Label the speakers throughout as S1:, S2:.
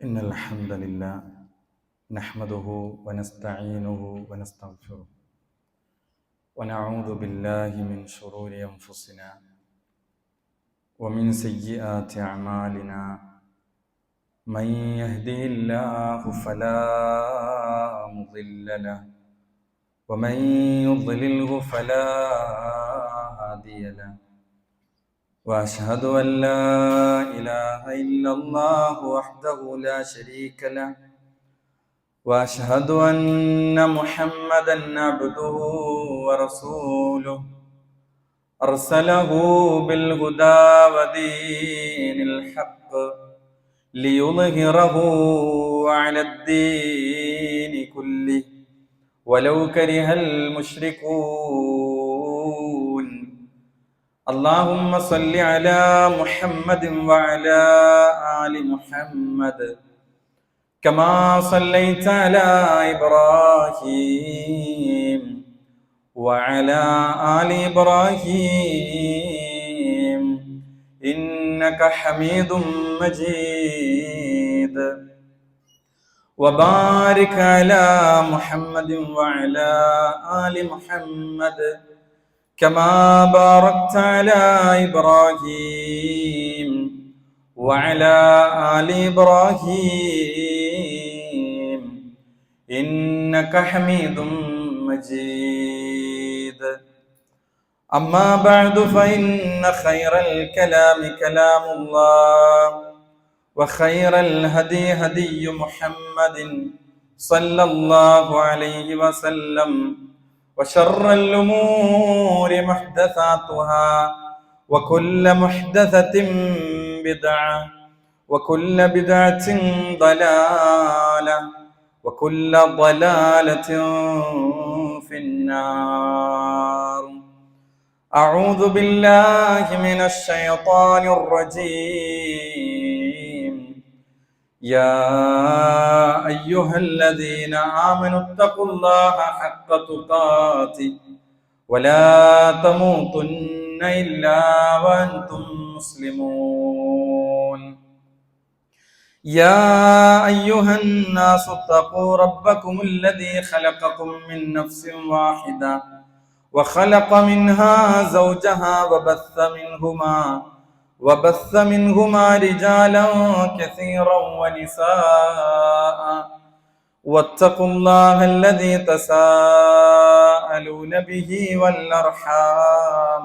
S1: إن الحمد لله نحمده ونستعينه ونستغفره ونعوذ بالله من شرور أنفسنا ومن سيئات أعمالنا من يهده الله فلا مضل له ومن يضلله فلا هادي له وأشهد أن لا إله إلا الله وحده لا شريك له وأشهد أن محمدا عبده ورسوله أرسله بالهدى ودين الحق ليظهره على الدين كله ولو كره المشركون اللهم صل على محمد وعلى آل محمد كما صليت على إبراهيم وعلى آل إبراهيم إنك حميد مجيد وبارك على محمد وعلى آل محمد كما باركت على إبراهيم وعلى آل إبراهيم إنك حميد مجيد أما بعد فإن خير الكلام كلام الله وخير الهدي هدي محمد صلى الله عليه وسلم وشر الأمور محدثاتها وكل محدثة بدعة وكل بدعة ضلالة وكل ضلالة في النار. أعوذ بالله من الشيطان الرجيم. يا أيها الذين آمنوا اتقوا الله حق تقاته ولا تموتن إلا وأنتم مسلمون. يا أيها الناس اتقوا ربكم الذي خلقكم من نفس واحدة وخلق منها زوجها وبث منهما رجالا كثيرا ونساء واتقوا الله الذي تساءلون به والأرحام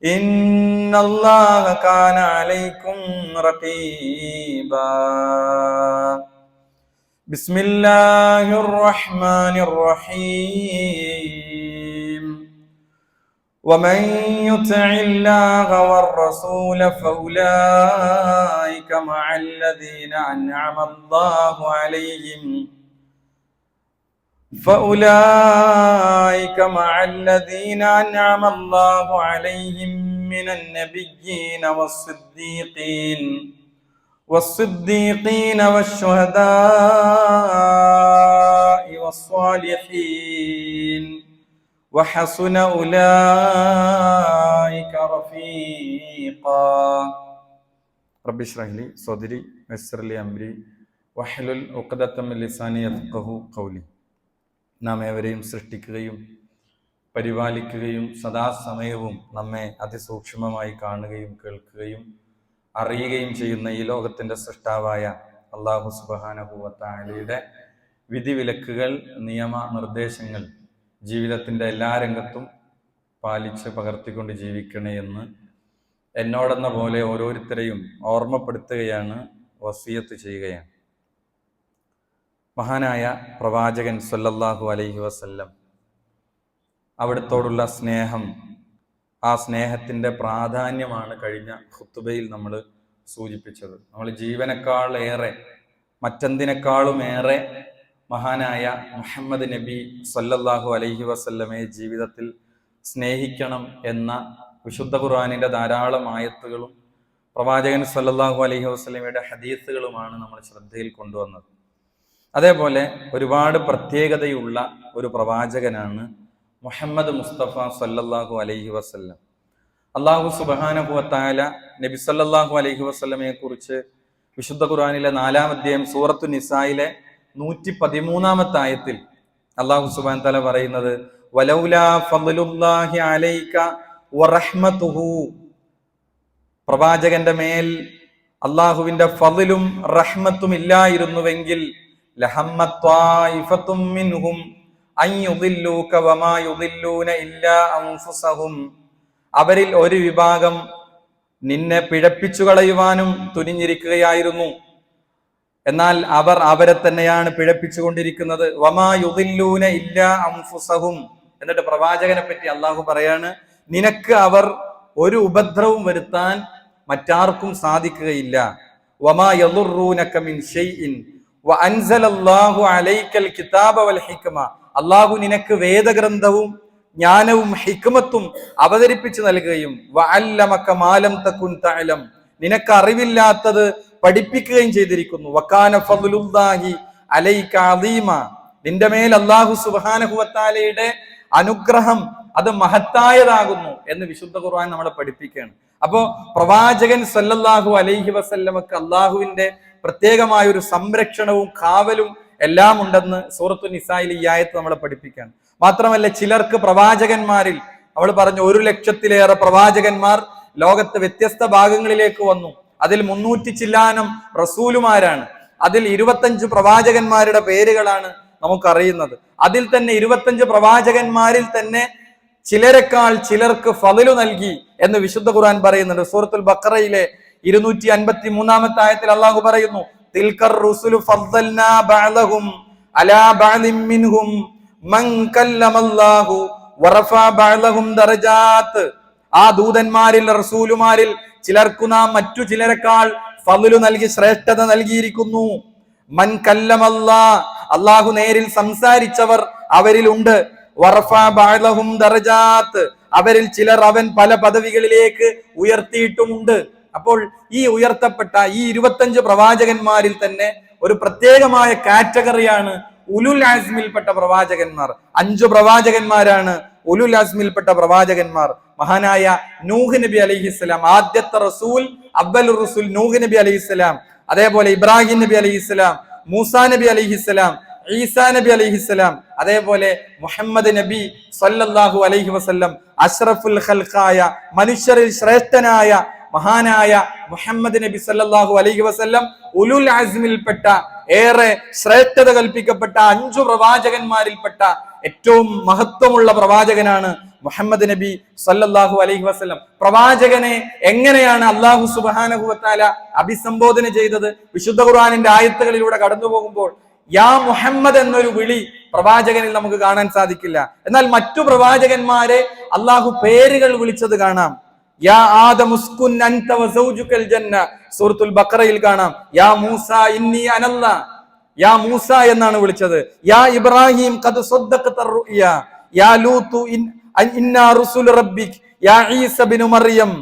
S1: إن الله كان عليكم رقيبا. بسم الله الرحمن الرحيم. ومن يطع الله والرسول فأولئك مع الذين أنعم الله عليهم من النبيين والصديقين والشهداء والصالحين وحسن أولئك رفيقا. رب اشرح لي صدري ويسر لي أمري واحلل عقدة من لساني يفقهوا قولي. നാം ഏവരെയും സൃഷ്ടിക്കുകയും പരിപാലിക്കുകയും സദാസമയവും നമ്മെ അതിസൂക്ഷ്മമായി കാണുകയും കേൾക്കുകയും അറിയുകയും ചെയ്യുന്ന ഈ ലോകത്തിൻ്റെ സൃഷ്ടാവായ അല്ലാഹു സുബ്ഹാനഹു വ തആലയുടെ വിധിവിലക്കുകൾ, നിയമ നിർദ്ദേശങ്ങൾ ജീവിതത്തിൻ്റെ എല്ലാ രംഗത്തും പാലിച്ച് പകർത്തിക്കൊണ്ട് ജീവിക്കണേ എന്ന് എന്നോടെന്ന പോലെ ഓരോരുത്തരെയും ഓർമ്മപ്പെടുത്തുകയാണ്, വസിയത്ത് ചെയ്യുകയാണ്. മഹാനായ പ്രവാചകൻ സല്ലല്ലാഹു അലൈഹി വസല്ലം അവിടുത്തോടുള്ള സ്നേഹം, ആ സ്നേഹത്തിൻ്റെ പ്രാധാന്യമാണ് കഴിഞ്ഞ ഖുത്ബയിൽ നമ്മൾ സൂചിപ്പിച്ചത്. നമ്മൾ ജീവനേക്കാൾ ഏറെ, മറ്റെന്തിനേക്കാളും ഏറെ മഹാനായ മുഹമ്മദ് നബി സല്ലല്ലാഹു അലൈഹി വസല്ലമയെ ജീവിതത്തിൽ സ്നേഹിക്കണം എന്ന വിശുദ്ധ ഖുർആനിൻ്റെ ധാരാളം ആയത്തുകളും പ്രവാചകൻ സല്ലല്ലാഹു അലൈഹി വസല്ലമയുടെ ഹദീസുകളുമാണ് നമ്മൾ ശ്രദ്ധയിൽ കൊണ്ടുവന്നത്. അതേപോലെ ഒരുപാട് പ്രത്യേകതയുള്ള ഒരു പ്രവാചകനാണ് മുഹമ്മദ് മുസ്തഫ സല്ലല്ലാഹു അലൈഹി വസല്ലം. അല്ലാഹു സുബ്ഹാനഹു വ തആല നബി സല്ലല്ലാഹു അലൈഹി വസല്ലമയെ കുറിച്ച് വിശുദ്ധ ഖുർആനിലെ 4-ാം അധ്യായം സൂറത്തു നിസായിലെ 113-ാമത്തെ ആയത്തിൽ അല്ലാഹു സുബ്ഹാനഹു തആല പറയുന്നത് വലൗലാ ഫദ്ലുല്ലാഹി അലൈക വറഹ്മതുഹു, പ്രവാചകന്റെ മേൽ അള്ളാഹുവിന്റെ ഫദ്ലും റഹ്മത്തും ഇല്ലായിരുന്നുവെങ്കിൽ ലഹമ്മത് ത്വായിഫത്തും മിൻഹും അൻ യുദില്ലൂക വമാ യുദില്ലൂന ഇല്ലാ അൻഫുസഹും, അവരിൽ ഒരു വിഭാഗം നിന്നെ പിഴപ്പിച്ചു കളയുവാനും തുനിഞ്ഞിരിക്കുകയായിരുന്നു, എന്നാൽ അവർ അവരെ തന്നെയാണ് പിഴപ്പിച്ചുകൊണ്ടിരിക്കുന്നത്. വമാ യുദില്ലൂന ഇല്ലാ അൻഫുസഹും, എന്നിട്ട് പ്രവാചകനെ പറ്റി അള്ളാഹു പറയാണ്, നിനക്ക് അവർ ഒരു ഉപദ്രവവും വരുത്താൻ മറ്റാർക്കും സാധിക്കുകയില്ല. വമാ യദുറൂനക മിൻ ഷൈഇൻ വഅൻസലല്ലാഹു അലൈക്കൽ കിതാബ വൽ ഹിക്മ, അള്ളാഹു നിനക്ക് വേദഗ്രന്ഥവും ജ്ഞാനവും ഹിക്മത്തും അവതരിപ്പിച്ചു നൽകുകയും വഅല്ലമക മാ ലം തകുൻ തഅലം, നിനക്ക് അറിവില്ലാത്തത് പഠിപ്പിക്കുകയും ചെയ്തിരിക്കുന്നു. വകാന ഫദ്ലുല്ലാഹി അലൈക അദീമ, നിന്റെ മേൽ അല്ലാഹു സുബ്ഹാനഹു വ തആലയുടെ അനുഗ്രഹം അത് മഹത്തായതാകുന്നു എന്ന് വിശുദ്ധ ഖുർആൻ നമ്മളെ പഠിപ്പിക്കുകയാണ്. അപ്പോ പ്രവാചകൻ സല്ലല്ലാഹു അലൈഹി വസല്ലമക്ക് അള്ളാഹുവിന്റെ പ്രത്യേകമായ ഒരു സംരക്ഷണവും കാവലും എല്ലാം ഉണ്ടെന്ന് സൂറത്തു നിസായിൽ ഈ ആയത്ത് നമ്മളെ പഠിപ്പിക്കുകയാണ്. മാത്രമല്ല, ചിലർക്ക് പ്രവാചകന്മാരിൽ നമ്മൾ പറഞ്ഞു 100,000-ലേറെ പ്രവാചകന്മാർ ലോകത്ത് വ്യത്യസ്ത ഭാഗങ്ങളിലേക്ക് വന്നു. അതിൽ 300 ചില്ലാനം റസൂലുമാരാണ്. അതിൽ 25 പ്രവാചകന്മാരുടെ പേരുകളാണ് നമുക്കറിയുന്നത്. അതിൽ തന്നെ 25 പ്രവാചകന്മാരിൽ തന്നെ ചിലരെക്കാൾ ചിലർക്ക് ഫളലു നൽകി എന്ന് വിശുദ്ധ ഖുർആൻ പറയുന്നുണ്ട്. സൂറത്തുൽ ബഖറയിലെ 253-ാമത്തെ ആയത്തിൽ അല്ലാഹു പറയുന്നു, തിൽക്കർ റുസുലു ഫദ്ദൽനാ ബഅദഹും അലാ ബഅദിൻ മിൻഹും മൻ കല്ലമല്ലാഹു വറഫഅ ബഅദഹും ദറജാത്ത്, ആ ദൂതന്മാരിൽ റസൂലുമാരിൽ ചിലർക്കു നാം മറ്റു ചിലരെക്കാൾ ഫളലു നൽകി ശ്രേഷ്ഠത നൽകിയിരിക്കുന്നു. മൻ കല്ലമല്ലാ, അല്ലാഹു നേരിൽ സംസാരിച്ചവർ അവരിലുണ്ട്. വറഫഅ ബഅദഹും ദറജാത്ത്, അവരിൽ ചിലർ അവൻ പല പദവികളിലേക്ക് ഉയർത്തിയിട്ടുമുണ്ട്. അപ്പോൾ ഈ ഉയർത്തപ്പെട്ട ഈ 25 പ്രവാചകന്മാരിൽ തന്നെ ഒരു പ്രത്യേകമായ കാറ്റഗറിയാണ് ഉലുൽ അസ്മിൽപ്പെട്ട പ്രവാചകന്മാർ. 5 പ്രവാചകന്മാരാണ് ഉലുൽ അസ്മിൽപ്പെട്ട പ്രവാചകന്മാർ. മഹാനായ നൂഹ് നബി അലൈഹിസ്സലാം, ആദ്യത്തെ റസൂൽ, അവ്വലുർ റസൂൽ നൂഹ് നബി അലൈഹിസ്സലാം, അതേപോലെ ഇബ്രാഹിം നബി അലൈഹിസ്സലാം, മൂസാ നബി അലൈഹിസ്സലാം, ഈസാ നബി അലൈഹിസ്സലാം, അതേപോലെ മുഹമ്മദ് നബി സല്ലല്ലാഹു അലൈഹി വസല്ലം, അഷ്റഫുൽ ഖൽഖായ മനുഷ്യരിൽ ശ്രേഷ്ഠനായ മഹാനായ മുഹമ്മദ് നബി സല്ലല്ലാഹു അലൈഹി വസല്ലം ഉലുൽ അസ്മിൽപ്പെട്ട ഏറെ ശ്രേഷ്ഠത കൽപ്പിക്കപ്പെട്ട 5 പ്രവാചകന്മാരിൽപ്പെട്ട ഏറ്റവും മഹത്വമുള്ള പ്രവാചകനാണ് മുഹമ്മദ് നബി സല്ലല്ലാഹു അലൈഹി വസല്ലം. പ്രവാചകനെ എങ്ങനെയാണ് അല്ലാഹു സുബ്ഹാനഹു വ തആല അഭിസംബോധന ചെയ്തത്? വിശുദ്ധ ഖുർആനിന്റെ ആയത്തുകളിലൂടെ കടന്നു പോകുമ്പോൾ യാ മുഹമ്മദ് എന്നൊരു വിളി പ്രവാചകനിൽ നമുക്ക് കാണാൻ സാധിക്കില്ല. എന്നാൽ മറ്റു പ്രവാചകന്മാരെ അല്ലാഹു പേരുകൾ വിളിച്ചത് കാണാം. യാ ആദം ഉസ്കുൻ അൻത വസൗജുകൽ ജന്ന, സൂറത്തുൽ ബഖറയിൽ കാണാം. യാ മൂസ ഇന്നി അനല്ലാ, യാ മൂസ എന്നാണ് വിളിച്ചത്. യാ ഇബ്രാഹിം ഖദ് സദ്ദഖത റുയ, യാ ലൂത്ത് ഇന്നാ റസൂൽ റബ്ബിക്, യാ ഈസ ഇബ്നു മറിയം,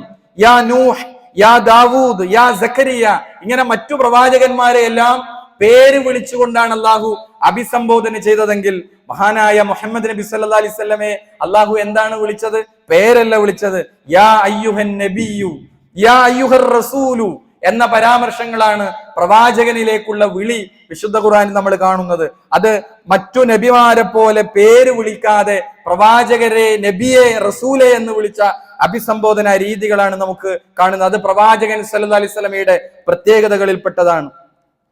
S1: യാ നൂഹ്, യാ ദാവൂദ്, യാ സക്കരിയ, ഇങ്ങനെ മറ്റു പ്രവാചകന്മാരെ എല്ലാം പേര് വിളിച്ചുകൊണ്ടാണ് അള്ളാഹു അഭിസംബോധന ചെയ്തതെങ്കിൽ മഹാനായ മുഹമ്മദ് നബി സല്ലല്ലാഹു അലൈഹി വസല്ലമയെ അള്ളാഹു എന്താണ് വിളിച്ചത്? പേരല്ല വിളിച്ചത്. യാ അയ്യുഹൻ നബിയു, യാ അയ്യുഹർ റസൂലു എന്ന പരാമർശങ്ങളാണ് പ്രവാചകനിലേക്കുള്ള വിളി വിശുദ്ധ ഖുർആനിൽ നമ്മൾ കാണുന്നത്. അത് മറ്റു നബിമാരെ പോലെ പേര് വിളിക്കാതെ പ്രവാചകരെ നബിയെ റസൂലെ എന്ന് വിളിച്ച അഭിസംബോധന രീതികളാണ് നമുക്ക് കാണുന്നത്. അത് പ്രവാചകൻ സല്ലല്ലാഹു അലൈഹി വസല്ലമയുടെ പ്രത്യേകതകളിൽപ്പെട്ടതാണ്.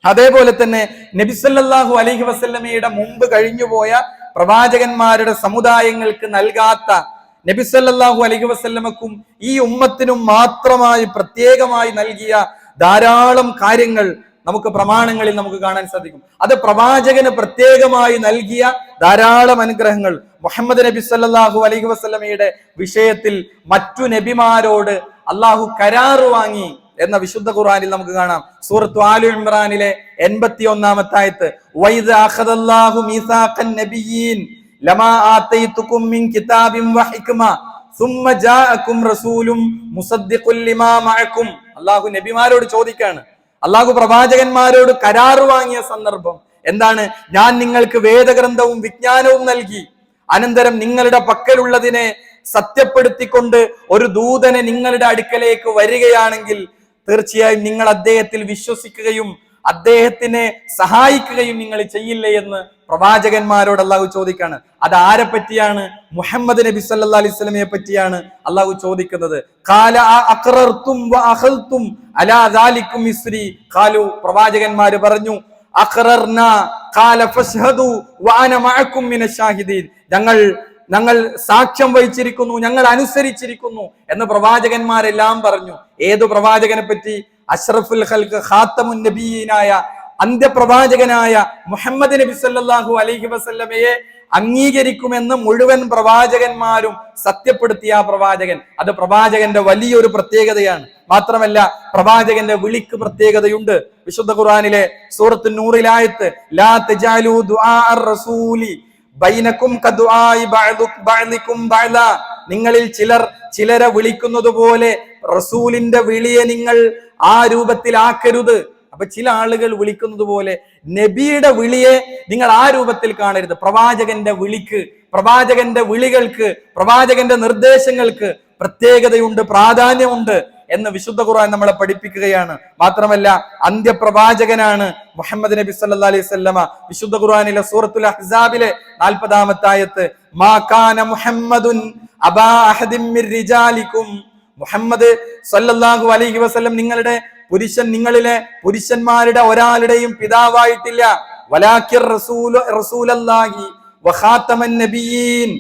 S1: അതേപോലെ തന്നെ നബി സല്ലല്ലാഹു അലൈഹി വസല്ലമയുടെ മുമ്പ് കഴിഞ്ഞുപോയ പ്രവാചകന്മാരുടെ സമുദായങ്ങൾക്ക് നൽകാത്ത, നബി സല്ലല്ലാഹു അലൈഹി വസല്ലമക്കും ഈ ഉമ്മത്തിനും മാത്രമായി പ്രത്യേകമായി നൽകിയ ധാരാളം കാര്യങ്ങൾ നമുക്ക് പ്രമാണങ്ങളിൽ നമുക്ക് കാണാൻ സാധിക്കും. അത് പ്രവാചകന് പ്രത്യേകമായി നൽകിയ ധാരാളം അനുഗ്രഹങ്ങൾ. മുഹമ്മദ് നബി സല്ലല്ലാഹു അലൈഹി വസല്ലമയുടെ വിഷയത്തിൽ മറ്റു നബിമാരോട് അള്ളാഹു കരാറ് വാങ്ങി എന്ന വിശുദ്ധ ഖുർആനിൽ നമുക്ക് കാണാം. സൂറത്തു ആലു ഇംറാനിലെ 81-ാമത്തെ ആയത്ത്, വൈദ അഖദല്ലാഹു മീസാഖൻ നബിയ്യീൻ ലമാ ആതൈതുകും മിൻ കിതാബിൻ വഹിക്മ സുമ്മ ജാഅകും റസൂലും മുസദ്ദിഖുൽ ലിമാ മഅകും. അല്ലാഹു നബിമാരോട് ചോദിക്കാണ്, അല്ലാഹു പ്രവാചകന്മാരോട് കരാറ് വാങ്ങിയ സന്ദർഭം എന്താണ്? ഞാൻ നിങ്ങൾക്ക് വേദഗ്രന്ഥവും വിജ്ഞാനവും നൽകി, അനന്തരം നിങ്ങളുടെ പക്കലുള്ളതിനെ സത്യപ്പെടുത്തിക്കൊണ്ട് ഒരു ദൂതനെ നിങ്ങളുടെ അടുക്കലേക്ക് വരികയാണെങ്കിൽ തീർച്ചയായും നിങ്ങൾ അദ്ദേഹത്തിൽ വിശ്വസിക്കുകയും അദ്ദേഹത്തിനെ സഹായിക്കുകയും നിങ്ങൾ ചെയ്യില്ലേ എന്ന് പ്രവാചകന്മാരോട് അള്ളാഹു ചോദിക്കാണ്. അത് ആരെ പറ്റിയാണ്? മുഹമ്മദ് നബി സല്ലല്ലാഹു അലൈഹി വസല്ലമയെ പറ്റിയാണ് അള്ളാഹു ചോദിക്കുന്നത്. ഖാല അഖറർതും വഅഖൽതും അലാ ദാലികും ഇസ്രി. ഖാലു, പ്രവാചകന്മാര് പറഞ്ഞു, അഖറർന ഖാല ഫശ്ഹദു വഅന മഅകും മിനശ് ഷാഹിദീൻ. ഞങ്ങൾ സാക്ഷ്യം വഹിച്ചിരിക്കുന്നു, ഞങ്ങൾ അനുസരിച്ചിരിക്കുന്നു എന്ന് പ്രവാചകന്മാരെല്ലാം പറഞ്ഞു. ഏതു പ്രവാചകനെ പറ്റി? അഷ്റഫുൽ ഖൽഖ് ഖാത്തമുൻ നബിയീനായ അന്ത്യപ്രവാചകനായ മുഹമ്മദ് നബി സല്ലല്ലാഹു അലൈഹി വസല്ലമയെ അംഗീകരിക്കുമെന്ന് മുഴുവൻ പ്രവാചകന്മാരും സത്യപ്പെടുത്തിയ ആ പ്രവാചകൻ. അത് പ്രവാചകന്റെ വലിയൊരു പ്രത്യേകതയാണ്. മാത്രമല്ല, പ്രവാചകന്റെ വിളിക്ക് പ്രത്യേകതയുണ്ട്. വിശുദ്ധ ഖുർആനിലെ സൂറത്ത് നൂറിലായത്ത്, ലാ തജാലു ദുആ റസൂലി ബൈനകും കദുആഇ ബഅദികും ബഅദ. നിങ്ങളിൽ ചിലരെ വിളിക്കുന്നത് പോലെ റസൂലിന്റെ വിളിയെ നിങ്ങൾ ആ രൂപത്തിലാക്കരുത്. അപ്പൊ ചില ആളുകൾ വിളിക്കുന്നത് പോലെ നബിയുടെ വിളിയെ നിങ്ങൾ ആ രൂപത്തിൽ കാണരുത്. പ്രവാചകന്റെ വിളിക്ക്, പ്രവാചകന്റെ വിളികൾക്ക്, പ്രവാചകന്റെ നിർദ്ദേശങ്ങൾക്ക് പ്രത്യേകതയുണ്ട്, പ്രാധാന്യമുണ്ട് എന്ന് വിശുദ്ധ ഖുർആൻ നമ്മളെ പഠിപ്പിക്കുകയാണ്. മാത്രമല്ല, അന്ത്യപ്രവാചകനാണ് മുഹമ്മദ് നബി സല്ലല്ലാഹു അലൈഹി വസല്ലമ. വിശുദ്ധ ഖുർആനിലെ സൂറത്തുൽ അഹ്സാബിലെ 40-ാമത്തെ ആയത്ത്, മാ കാന മുഹമ്മദുൻ അബാ അഹദിൻ മിർ റിജാലികും. മുഹമ്മദ് സല്ലല്ലാഹു അലൈഹി വസല്ലം നിങ്ങളിലെ പുരുഷന്മാരുടെ ഒരാളുടെയും പിതാവായിട്ടില്ല. വലാകിർ റസൂലല്ലാഹി വഖാതമൻ നബിയീൻ.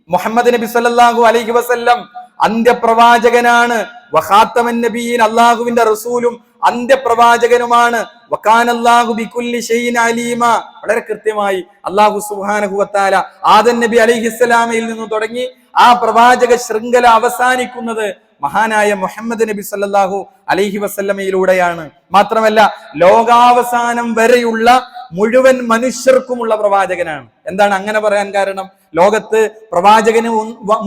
S1: മുഹമ്മദ് നബി സല്ലല്ലാഹു അലൈഹി വസല്ലം അന്ത്യപ്രവാചകനാണ്. വഖാതമൻ നബിയീൻ, അല്ലാഹുവിന്റെ റസൂലും അന്ത്യപ്രവാചകനുമാണ്. വകാനല്ലാഹു ബികുല്ലി ഷൈഇൻ അലീമ. വളരെ കൃത്യമായി അല്ലാഹു സുബ്ഹാനഹു വ തആല ആദം നബി അലൈഹിസ്സലാമയിൽ നിന്ന് തുടങ്ങി ആ പ്രവാചക ശൃംഖല അവസാനിക്കുന്നത് മഹാനായ മുഹമ്മദ് നബി സല്ലല്ലാഹു അലൈഹി വസല്ലമയിലൂടെയാണ്. മാത്രമല്ല, ലോകാവസാനം വരെയുള്ള മുഴുവൻ മനുഷ്യർക്കുമുള്ള പ്രവാചകനാണ്. എന്താണ് അങ്ങനെ പറയാൻ കാരണം? ലോകത്ത് പ്രവാചകന്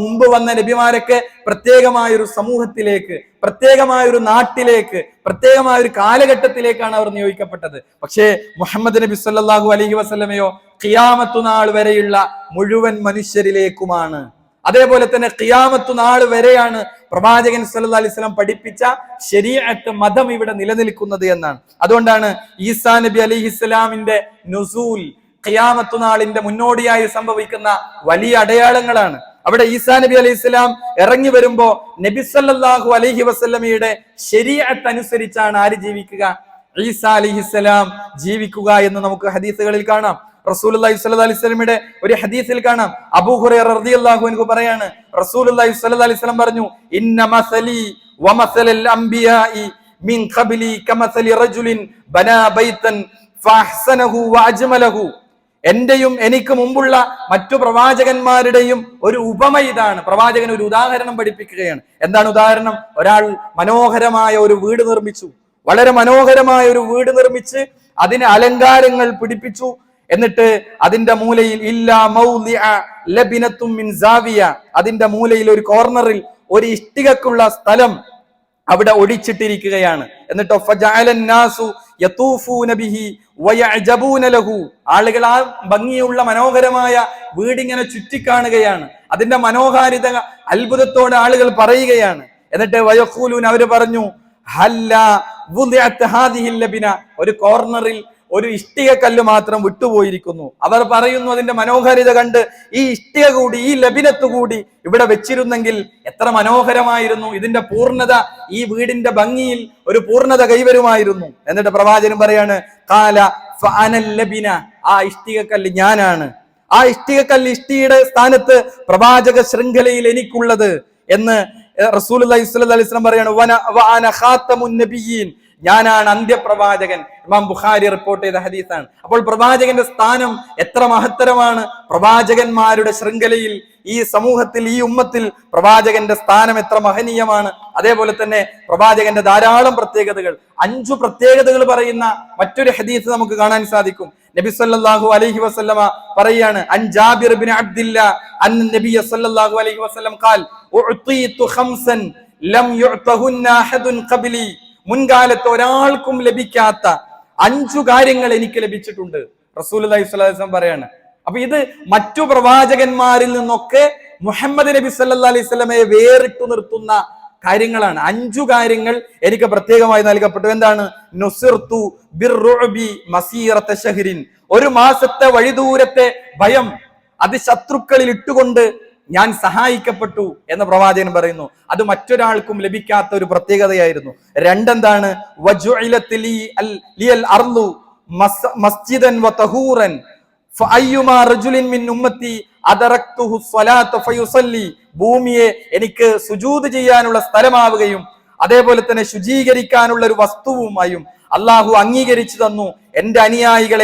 S1: മുമ്പ് വന്ന നബിമാരൊക്കെ പ്രത്യേകമായൊരു സമൂഹത്തിലേക്ക്, പ്രത്യേകമായൊരു നാട്ടിലേക്ക്, പ്രത്യേകമായൊരു കാലഘട്ടത്തിലേക്കാണ് അവർ നിയോഗിക്കപ്പെട്ടത്. പക്ഷേ മുഹമ്മദ് നബി സല്ലല്ലാഹു അലൈഹി വസല്ലമയോ ഖിയാമത്ത് നാൾ വരെയുള്ള മുഴുവൻ മനുഷ്യരിലേക്കുമാണ്. അതേപോലെ തന്നെ ഖിയാമത്ത് നാൾ വരെയാണ് പ്രവാചകൻ സല്ലല്ലാഹു അലൈഹി വസല്ലം പഠിപ്പിച്ച ശരീഅത്ത്, മതം ഇവിടെ നിലനിൽക്കുന്നത് എന്നാണ്. അതുകൊണ്ടാണ് ഈസാ നബി അലൈഹിസ്സലാമിന്റെ നുസൂൽ ഖിയാമത്ത് നാളിന്റെ മുന്നോടിയായി സംഭവിക്കുന്ന വലിയ അടയാളങ്ങളാണ്. അവിടെ ഈസാ നബി അലൈഹിസ്സലാം ഇറങ്ങി വരുമ്പോ നബി സല്ലല്ലാഹു അലൈഹി വസല്ലമയുടെ ശരീഅത്ത് അനുസരിച്ചാണ് ആര് ജീവിക്കുക? ഈസാ അലൈഹിസ്സലാം ജീവിക്കുക എന്ന് നമുക്ക് ഹദീസുകളിൽ കാണാം. റസൂലുള്ളാഹി സ്വല്ലല്ലാഹു അലൈഹി വസല്ലമയുടെ ഒരു ഹദീസിൽ കാണാം, അബൂ ഹുറൈറ റളിയല്ലാഹു അൻഹു പറയാണ്, റസൂലുള്ളാഹി സ്വല്ലല്ലാഹു അലൈഹി വസല്ലം പറഞ്ഞു, ഇന്ന മസലി വമസലൽ അംബിയാഇ മിൻ ഖബ്ലി കമസലി റജുലിൻ ബനാ ബൈതൻ ഫഅഹ്സനഹു വഅജ്മലഹു. എന്റെയും എനിക്ക് മുമ്പുള്ള മറ്റു പ്രവാചകന്മാരുടെയും ഒരു ഉപമ ഇതാണ്. പ്രവാചകൻ ഒരു ഉദാഹരണം പഠിപ്പിക്കുകയാണ്. എന്താണ് ഉദാഹരണം? ഒരാൾ മനോഹരമായ ഒരു വീട് നിർമ്മിച്ചു, വളരെ മനോഹരമായ ഒരു വീട് നിർമ്മിച്ച് അതിന് അലങ്കാരങ്ങൾ പിടിപ്പിച്ചു. എന്നിട്ട് അതിന്റെ മൂലയിൽ ഇല്ലാ മൗദിഅ ലബിനത്തും മിൻ സാവിയ, അതിന്റെ മൂലയിൽ ഒരു കോർണറിൽ ഒരു ഇഷ്ടികക്കുള്ള സ്ഥലം അവിടെ ഒടിച്ചിട്ടിരിക്കുകയാണ്. എന്നിട്ടോ ഫജഅലൻ നാസു യതൂഫൂന ബിഹി വയഅജബൂന ലഹു, ആളുകൾ ആ ഭംഗിയുള്ള മനോഹരമായ വീടിങ്ങനെ ചുറ്റിക്കാണുകയാണ്. അതിന്റെ മനോഹാരിത അത്ഭുതത്തോടെ ആളുകൾ പറയുകയാണ്. എന്നിട്ട് വയഖൂലൂൻ, അവര് പറഞ്ഞു, ഹല്ലാ വുദിഅത് ഹാദിഹിൽ ലബിന, ഒരു കോർണറിൽ ഒരു ഇഷ്ടിക കല്ല് മാത്രം വിട്ടുപോയിരിക്കുന്നു. അവർ പറയുന്നു, അതിന്റെ മനോഹാരിത കണ്ട് ഈ ഇഷ്ടിക കൂടി, ഈ ലബിനത്ത് കൂടി ഇവിടെ വെച്ചിരുന്നെങ്കിൽ എത്ര മനോഹരമായിരുന്നു, ഇതിന്റെ പൂർണ്ണത, ഈ വീടിന്റെ ഭംഗിയിൽ ഒരു പൂർണ്ണത കൈവരുമായിരുന്നു. എന്നിട്ട് പ്രവാചകൻ പറയാണ്, ഖാല ഫഅനൽ ലബിന, ആ ഇഷ്ടിക കല്ല് ഞാനാണ്. ആ ഇഷ്ടിക കല്ല്, ഇഷ്ടിയുടെ സ്ഥാനത്ത് പ്രവാചക ശൃംഖലയിൽ എനിക്കുള്ളത് എന്ന് റസൂലുള്ളാഹി സ്വല്ലല്ലാഹു അലൈഹി വസല്ലം പറയാണ്. വഅന ഖാതമുൻ നബിയീൻ, ഞാനാണ് അന്ത്യപ്രവാചകൻ. ഇമാം ബുഖാരി റിപ്പോർട്ട് ചെയ്ത ഹദീസാണ്. അപ്പോൾ പ്രവാചകന്റെ സ്ഥാനം എത്ര മഹത്തരമാണ്! പ്രവാചകന്മാരുടെ ശൃംഖലയിൽ, ഈ സമൂഹത്തിൽ, ഈ ഉമ്മത്തിൽ പ്രവാചകന്റെ സ്ഥാനം എത്ര മഹനീയമാണ്! അതേപോലെ തന്നെ പ്രവാചകന്റെ ധാരാളം പ്രത്യേകതകൾ, 5 പ്രത്യേകതകൾ പറയുന്ന മറ്റൊരു ഹദീസ് നമുക്ക് കാണാൻ സാധിക്കും. നബി സല്ലല്ലാഹു അലൈഹി വസല്ലമ പറയാണ്, അൻ ജാബിർ ഇബ്നു അബ്ദില്ലാ അന്ന നബിയ സല്ലല്ലാഹു അലൈഹി വസല്ലം ഖാൽ ഉഅ്തീതു ഖംസൻ ലം യുഅ്തഹുന്ന അഹദുൻ ഖബ്ലി, മുൻകാലത്ത് ഒരാൾക്കും ലഭിക്കാത്ത 5 കാര്യങ്ങൾ എനിക്ക് ലഭിച്ചിട്ടുണ്ട്. റസൂലുള്ളാഹി സ്വല്ലല്ലാഹു അലൈഹി വസല്ലം പറയാണ്. അപ്പൊ ഇത് മറ്റു പ്രവാചകന്മാരിൽ നിന്നൊക്കെ മുഹമ്മദ് നബി സല്ലല്ലാഹു അലൈഹി വസല്ലമയെ വേറിട്ടു നിർത്തുന്ന കാര്യങ്ങളാണ്. 5 കാര്യങ്ങൾ എനിക്ക് പ്രത്യേകമായി നൽകപ്പെട്ടു. എന്താണ്? നുസിർത്തു ബിർറുഅബി മസീറത ശഹ്രിൻ, 1 മാസത്തെ വഴിദൂരത്തെ ഭയം അത് ശത്രുക്കളിൽ ഇട്ടുകൊണ്ട് ഞാൻ സഹായിക്കപ്പെട്ടു എന്ന് പ്രവാചകൻ പറയുന്നു. അത് മറ്റൊരാൾക്കും ലഭിക്കാത്ത ഒരു പ്രത്യേകതയായിരുന്നു. 2 എന്താണ്? വജുഇലത് ലിയൽ അർളു മസ്ജിദൻ വതഹൂറൻ ഫഅയ്യുമാ റജുലിൻ മിൻ ഉമ്മത്തി അദറക്തുഹു സ്വലാത ഫയുസല്ലി, ഭൂമിയെ എനിക്ക് സുജൂദ് ചെയ്യാനുള്ള സ്ഥലമാവുകയും അതേപോലെ തന്നെ ശുചീകരിക്കാനുള്ള ഒരു വസ്തുവുമായും അള്ളാഹു അംഗീകരിച്ചു തന്നു. എന്റെ അനുയായികൾ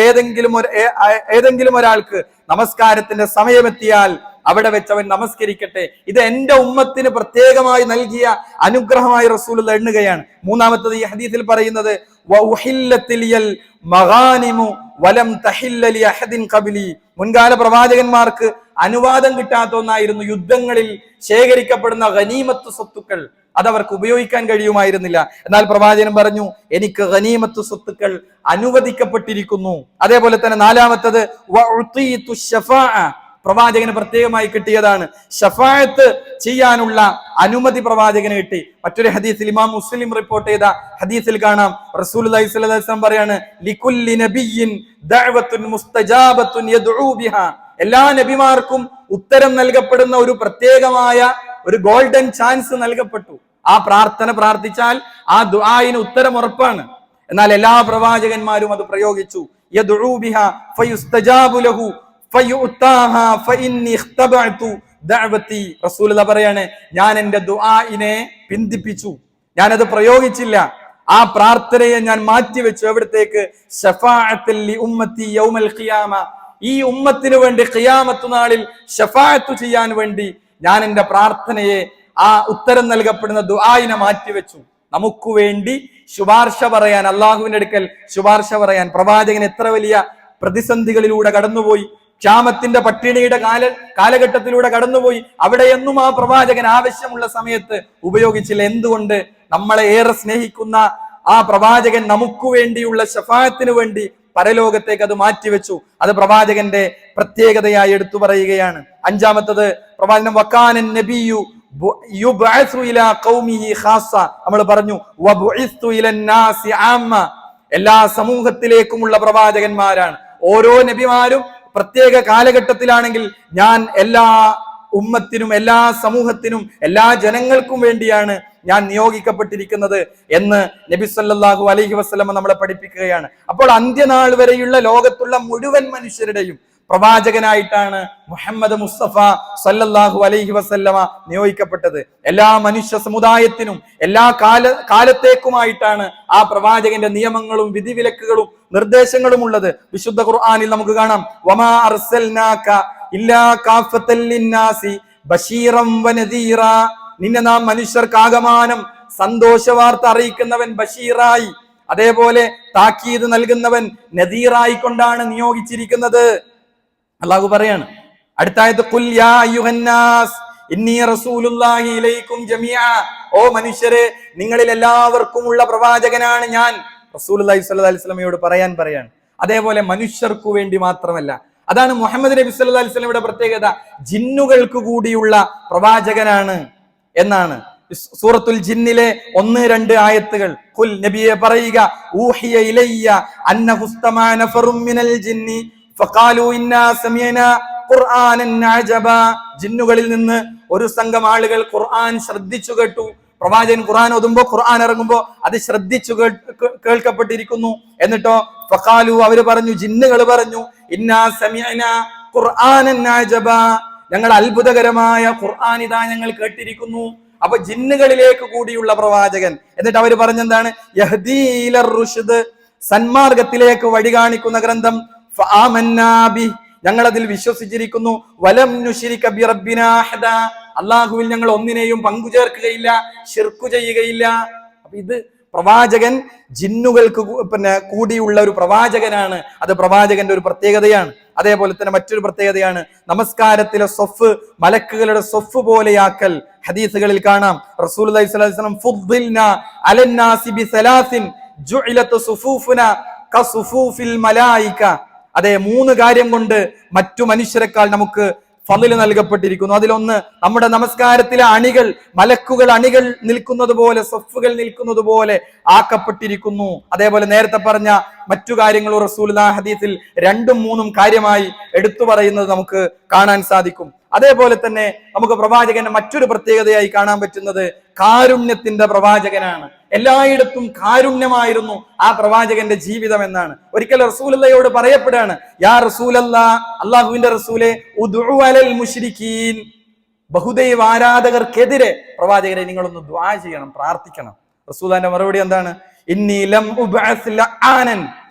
S1: ഏതെങ്കിലും ഒരാൾക്ക് നമസ്കാരത്തിന്റെ സമയമെത്തിയാൽ അവിടെ വെച്ച് അവൻ നമസ്കരിക്കട്ടെ. ഇത് എന്റെ ഉമ്മത്തിന് പ്രത്യേകമായി നൽകിയ അനുഗ്രഹമായി റസൂലുള്ളാഹി എണ്ണുകയാണ്. 3-മത്തത് ഈ ഹദീസിൽ പറയുന്നത് മുൻകാല പ്രവാചകന്മാർക്ക് അനുവാദം കിട്ടാത്ത ഒന്നായിരുന്നു യുദ്ധങ്ങളിൽ ശേഖരിക്കപ്പെടുന്ന ഗനീമത്ത് സ്വത്തുക്കൾ. അതവർക്ക് ഉപയോഗിക്കാൻ കഴിയുമായിരുന്നില്ല. എന്നാൽ പ്രവാചകൻ പറഞ്ഞു, എനിക്ക് ഗനീമത്ത് സ്വത്തുക്കൾ അനുവദിക്കപ്പെട്ടിരിക്കുന്നു. അതേപോലെ തന്നെ 4-മത്തത് പ്രവാചകന് പ്രത്യേകമായി കിട്ടിയതാണ്. ഷഫാഅത്ത് ചെയ്യാനുള്ള അനുമതി പ്രവാചകന് കിട്ടി. മറ്റൊരു ഹദീസിൽ ഇമാം മുസ്ലിം റിപ്പോർട്ട് ചെയ്ത ഹദീസിൽ കാണാം, റസൂലുള്ളാഹി സ്വല്ലല്ലാഹു അലൈഹി വസല്ലം പറയാണ്, ലികുല്ലി നബിയ്യിൻ ദഅവത്തുൻ മുസ്തജാബത്തുൻ യദ്ഉ ബിഹാ, എല്ലാ നബിമാർക്കും ഉത്തരം നൽകപ്പെടുന്ന ഒരു പ്രത്യേകമായ ഒരു ഗോൾഡൻ ചാൻസ് നൽകപ്പെട്ടു. ആ പ്രാർത്ഥന പ്രാർത്ഥിച്ചാൽ ആ ദുആയിന് ഉത്തരം ഉറപ്പാണ്. എന്നാൽ എല്ലാ പ്രവാചകന്മാരും അത് പ്രയോഗിച്ചു. യദ്ഉ ബിഹാ ഫയുസ്തജാബു ലഹു ഫയുഅതാഹാ ഫഇന്നി ഇഖ്തബഅതു ദഅവതി. റസൂലുള്ളാഹി പറയാണ്, ഞാൻ എന്റെ ദുആഇനെ പിന്തിപ്പിച്ചു, ഞാനത് പ്രയോഗിച്ചില്ല, ആ പ്രാർത്ഥനയെ ഞാൻ മാറ്റിവെച്ചു. എവിടത്തേക്ക്? ശഫാഅത്തുൽ ലി ഉമ്മത്തി യൗമൽ ഖിയാമ, ഈ ഉമ്മത്തിന് വേണ്ടി ഖിയാമത്ത് നാളിൽ ശഫാഅത്ത് ചെയ്യാൻ വേണ്ടി ഞാൻ എന്റെ പ്രാർത്ഥനയെ, ആ ഉത്തരം നൽകപ്പെടുന്ന ദുആഇനെ മാറ്റിവെച്ചു. നമുക്ക് വേണ്ടി ശുപാർശ പറയാൻ, അള്ളാഹുവിന്റെ അടുക്കൽ ശുപാർശ പറയാൻ പ്രവാചകൻ എത്ര വലിയ പ്രതിസന്ധികളിലൂടെ കടന്നുപോയി. ക്ഷാമത്തിന്റെ പട്ടിണിയുടെ കാലഘട്ടത്തിലൂടെ കടന്നുപോയി. അവിടെയൊന്നും ആ പ്രവാചകൻ ആവശ്യമുള്ള സമയത്ത് ഉപയോഗിച്ചില്ല. എന്തുകൊണ്ട്? നമ്മളെ ഏറെ സ്നേഹിക്കുന്ന ആ പ്രവാചകൻ നമുക്ക് വേണ്ടിയുള്ള ശഫാഅത്തിന് വേണ്ടി പരലോകത്തേക്ക് അത് മാറ്റിവെച്ചു. അത് പ്രവാചകന്റെ പ്രത്യേകതയായി എടുത്തു പറയുകയാണ്. 5-മത്തത് പ്രവാചകൻ വകാനൻ നബിയു യുബ്അസു ഇലാ ഖൗമിഹി ഖാസ്സ, നമ്മൾ പറഞ്ഞു വബുഇസ്തു ഇലൻ നാസി ആമ്മ, എല്ലാ സമൂഹത്തിലേക്കുമുള്ള പ്രവാചകന്മാരാണ്. ഓരോ നബിമാരും പ്രത്യേക കാലഘട്ടത്തിലാണെങ്കിൽ ഞാൻ എല്ലാ ഉമ്മത്തിനും, എല്ലാ സമൂഹത്തിനും, എല്ലാ ജനങ്ങൾക്കും വേണ്ടിയാണ് ഞാൻ നിയോഗിക്കപ്പെട്ടിരിക്കുന്നത് എന്ന് നബി സല്ലല്ലാഹു അലൈഹി വസല്ലമ നമ്മളെ പഠിപ്പിക്കുകയാണ്. അപ്പോൾ അന്ത്യനാൾ വരെയുള്ള ലോകത്തുള്ള മുഴുവൻ മനുഷ്യരുടെയും പ്രവാചകനായിട്ടാണ് മുഹമ്മദ് മുസ്തഫ സല്ലല്ലാഹു അലൈഹി വസല്ലമ നിയോഗിക്കപ്പെട്ടത്. എല്ലാ മനുഷ്യ സമുദായത്തിനും എല്ലാ കാലത്തേക്കുമായിട്ടാണ് ആ പ്രവാചകന്റെ നിയമങ്ങളും വിധിവിലക്കുകളും നിർദ്ദേശങ്ങളും ഉള്ളത്. വിശുദ്ധ ഖുർആനിൽ നമുക്ക് കാണാം, വമാ അർസൽനാക ഇല്ലാ കാഫത്തൽ ലിന്നാസി ബശീറൻ വനദീറ, നിന്നെ നാം മനുഷ്യർക്കാകമാനം സന്തോഷ വാർത്ത അറിയിക്കുന്നവൻ ബഷീറായി, അതേപോലെ താക്കീത് നൽകുന്നവൻ നദീറായി കൊണ്ടാണ് നിയോഗിച്ചിരിക്കുന്നത്. അള്ളാഹു പറയാണ് അടുത്തായത്, ഖുൽ യാ അയ്യുഹന്നാസ് ഇന്നി റസൂലുള്ളാഹി ഇലൈക്കും ജമീഅ, ഓ മനുഷ്യരെ നിങ്ങളിൽ എല്ലാവർക്കും ഉള്ള പ്രവാചകനാണ് ഞാൻ. റസൂലുള്ളാഹി സ്വല്ലല്ലാഹി അലൈഹി വസല്ലമയോട് പറയാണ്. അതേപോലെ മനുഷ്യർക്കു വേണ്ടി മാത്രമല്ല, അതാണ് മുഹമ്മദ് നബി സല്ലല്ലാഹി അലൈഹി വസല്ലമയുടെ പ്രത്യേകത, ജിന്നുകൾക്ക് കൂടിയുള്ള പ്രവാചകനാണ് എന്നാണ്. സൂറത്തുൽ ജിന്നിലെ 1-2 ആയത്തുകൾ, ഖുൽ നബിയെ പറയുക, ഊഹിയ ഇലയ്യ അന്നഹു ഇസ്തമഅ നഫറും മിനൽ ജിന്നി ഫഖാലു ഇന്നാ സമീഅനാ ഖുർആനൻ അജബാ, ജിന്നുകളിൽ നിന്ന് ഒരു സംഘം ആളുകൾ ഖുർആൻ ശ്രദ്ധിച്ചു കേട്ടു. പ്രവാചകൻ ഖുർആൻ ഓതുമ്പോ, ഖുർആൻ ഇറങ്ങുമ്പോ അത് ശ്രദ്ധിച്ചു കേൾക്കപ്പെട്ടിരിക്കുന്നു. എന്നിട്ടോ ഫഖാലു, അവര് പറഞ്ഞു, ജിന്നുകൾ പറഞ്ഞു, ഇന്നാ സമീഅനാ ഖുർആനൻ അജബാ, ഞങ്ങൾ അത്ഭുതകരമായ ഖുർആൻ ഇതാ ഞങ്ങൾ കേട്ടിരിക്കുന്നു. അപ്പൊ ജിന്നുകളിലേക്ക് കൂടിയുള്ള പ്രവാചകൻ. എന്നിട്ട് അവർ പറഞ്ഞെന്താണ്? യഹ്ദീ ഇലർ റുഷ്ദ്, സന്മാർഗത്തിലേക്ക് വഴി കാണിക്കുന്ന ഗ്രന്ഥം. ഫആമന്നാ ബിഹി, ഞങ്ങൾ അതിൽ വിശ്വസിച്ചിരിക്കുന്നു. വലം നുശ്രിക ബിറബ്ബിനാ അഹദാ, അല്ലാഹുവിൽ ഞങ്ങൾ ഒന്നിനെയും പങ്കുചേർക്കുകയില്ല, ശിർക്ക് ചെയ്യുകയില്ല. അപ്പൊ ഇത് പ്രവാചകൻ ജിന്നുകൾക്ക് കൂടിയുള്ള ഒരു പ്രവാചകനാണ്. അത് പ്രവാചകന്റെ ഒരു പ്രത്യേകതയാണ്. അതേപോലെ തന്നെ മറ്റൊരു പ്രത്യേകതയാണ് നമസ്കാരത്തിലെ സ്വഫ് മലക്കുകളുടെ സ്വഫ് പോലെയാക്കൽ. ഹദീസുകളിൽ കാണാം, റസൂലുള്ളാഹി സ്വല്ലല്ലാഹി അലൈഹി വസല്ലം ഫുദ്ദിൽനാ അലന്നാസി ബിസലാസിൻ ജുഇലത് സുഫൂഫുനാ കസുഫൂഫിൽ മലായിക, അതെ 3 കാര്യം കൊണ്ട് മറ്റു മനുഷ്യരെക്കാൾ നമുക്ക് ഫളിൽ നൽകപ്പെട്ടിരിക്കുന്നു. അതിലൊന്ന് നമ്മുടെ നമസ്കാരത്തിലെ അണികൾ, മലക്കുകൾ അണികൾ നിൽക്കുന്നത് പോലെ, സഫുകൾ നിൽക്കുന്നത് പോലെ ആക്കപ്പെട്ടിരിക്കുന്നു. അതേപോലെ നേരത്തെ പറഞ്ഞ മറ്റു കാര്യങ്ങൾ റസൂലുള്ളാഹി ഹദീസിൽ 2ഉം 3ഉം കാര്യമായി എടുത്തു പറയുന്നത് നമുക്ക് കാണാൻ സാധിക്കും. അതേപോലെ തന്നെ നമുക്ക് പ്രവാചകന്റെ മറ്റൊരു പ്രത്യേകതയായി കാണാൻ പറ്റുന്നത് കാരുണ്യത്തിന്റെ പ്രവാചകനാണ്. എല്ലായിടത്തും കാരുണ്യമായിരുന്നു ആ പ്രവാചകന്റെ ജീവിതം എന്നാണ്. ഒരിക്കൽ റസൂലുള്ളാഹിയോട് പറയപ്പെടുകയാണ്, യാ റസൂലല്ലാഹ്, അല്ലാഹുവിന്റെ റസൂലേ, ഉദ്ഉ അലൽ മുശ്രിക്കീൻ, ബഹുദൈവ ആരാധകർക്കെതിരെ പ്രവാചകരെ നിങ്ങളൊന്ന് ദുആ ചെയ്യണം, പ്രാർത്ഥിക്കണം. റസൂലുള്ളാഹിന്റെ മറുപടി എന്താണ്? ഇന്നി ലം ഉബ്അസ് ലആനൻ,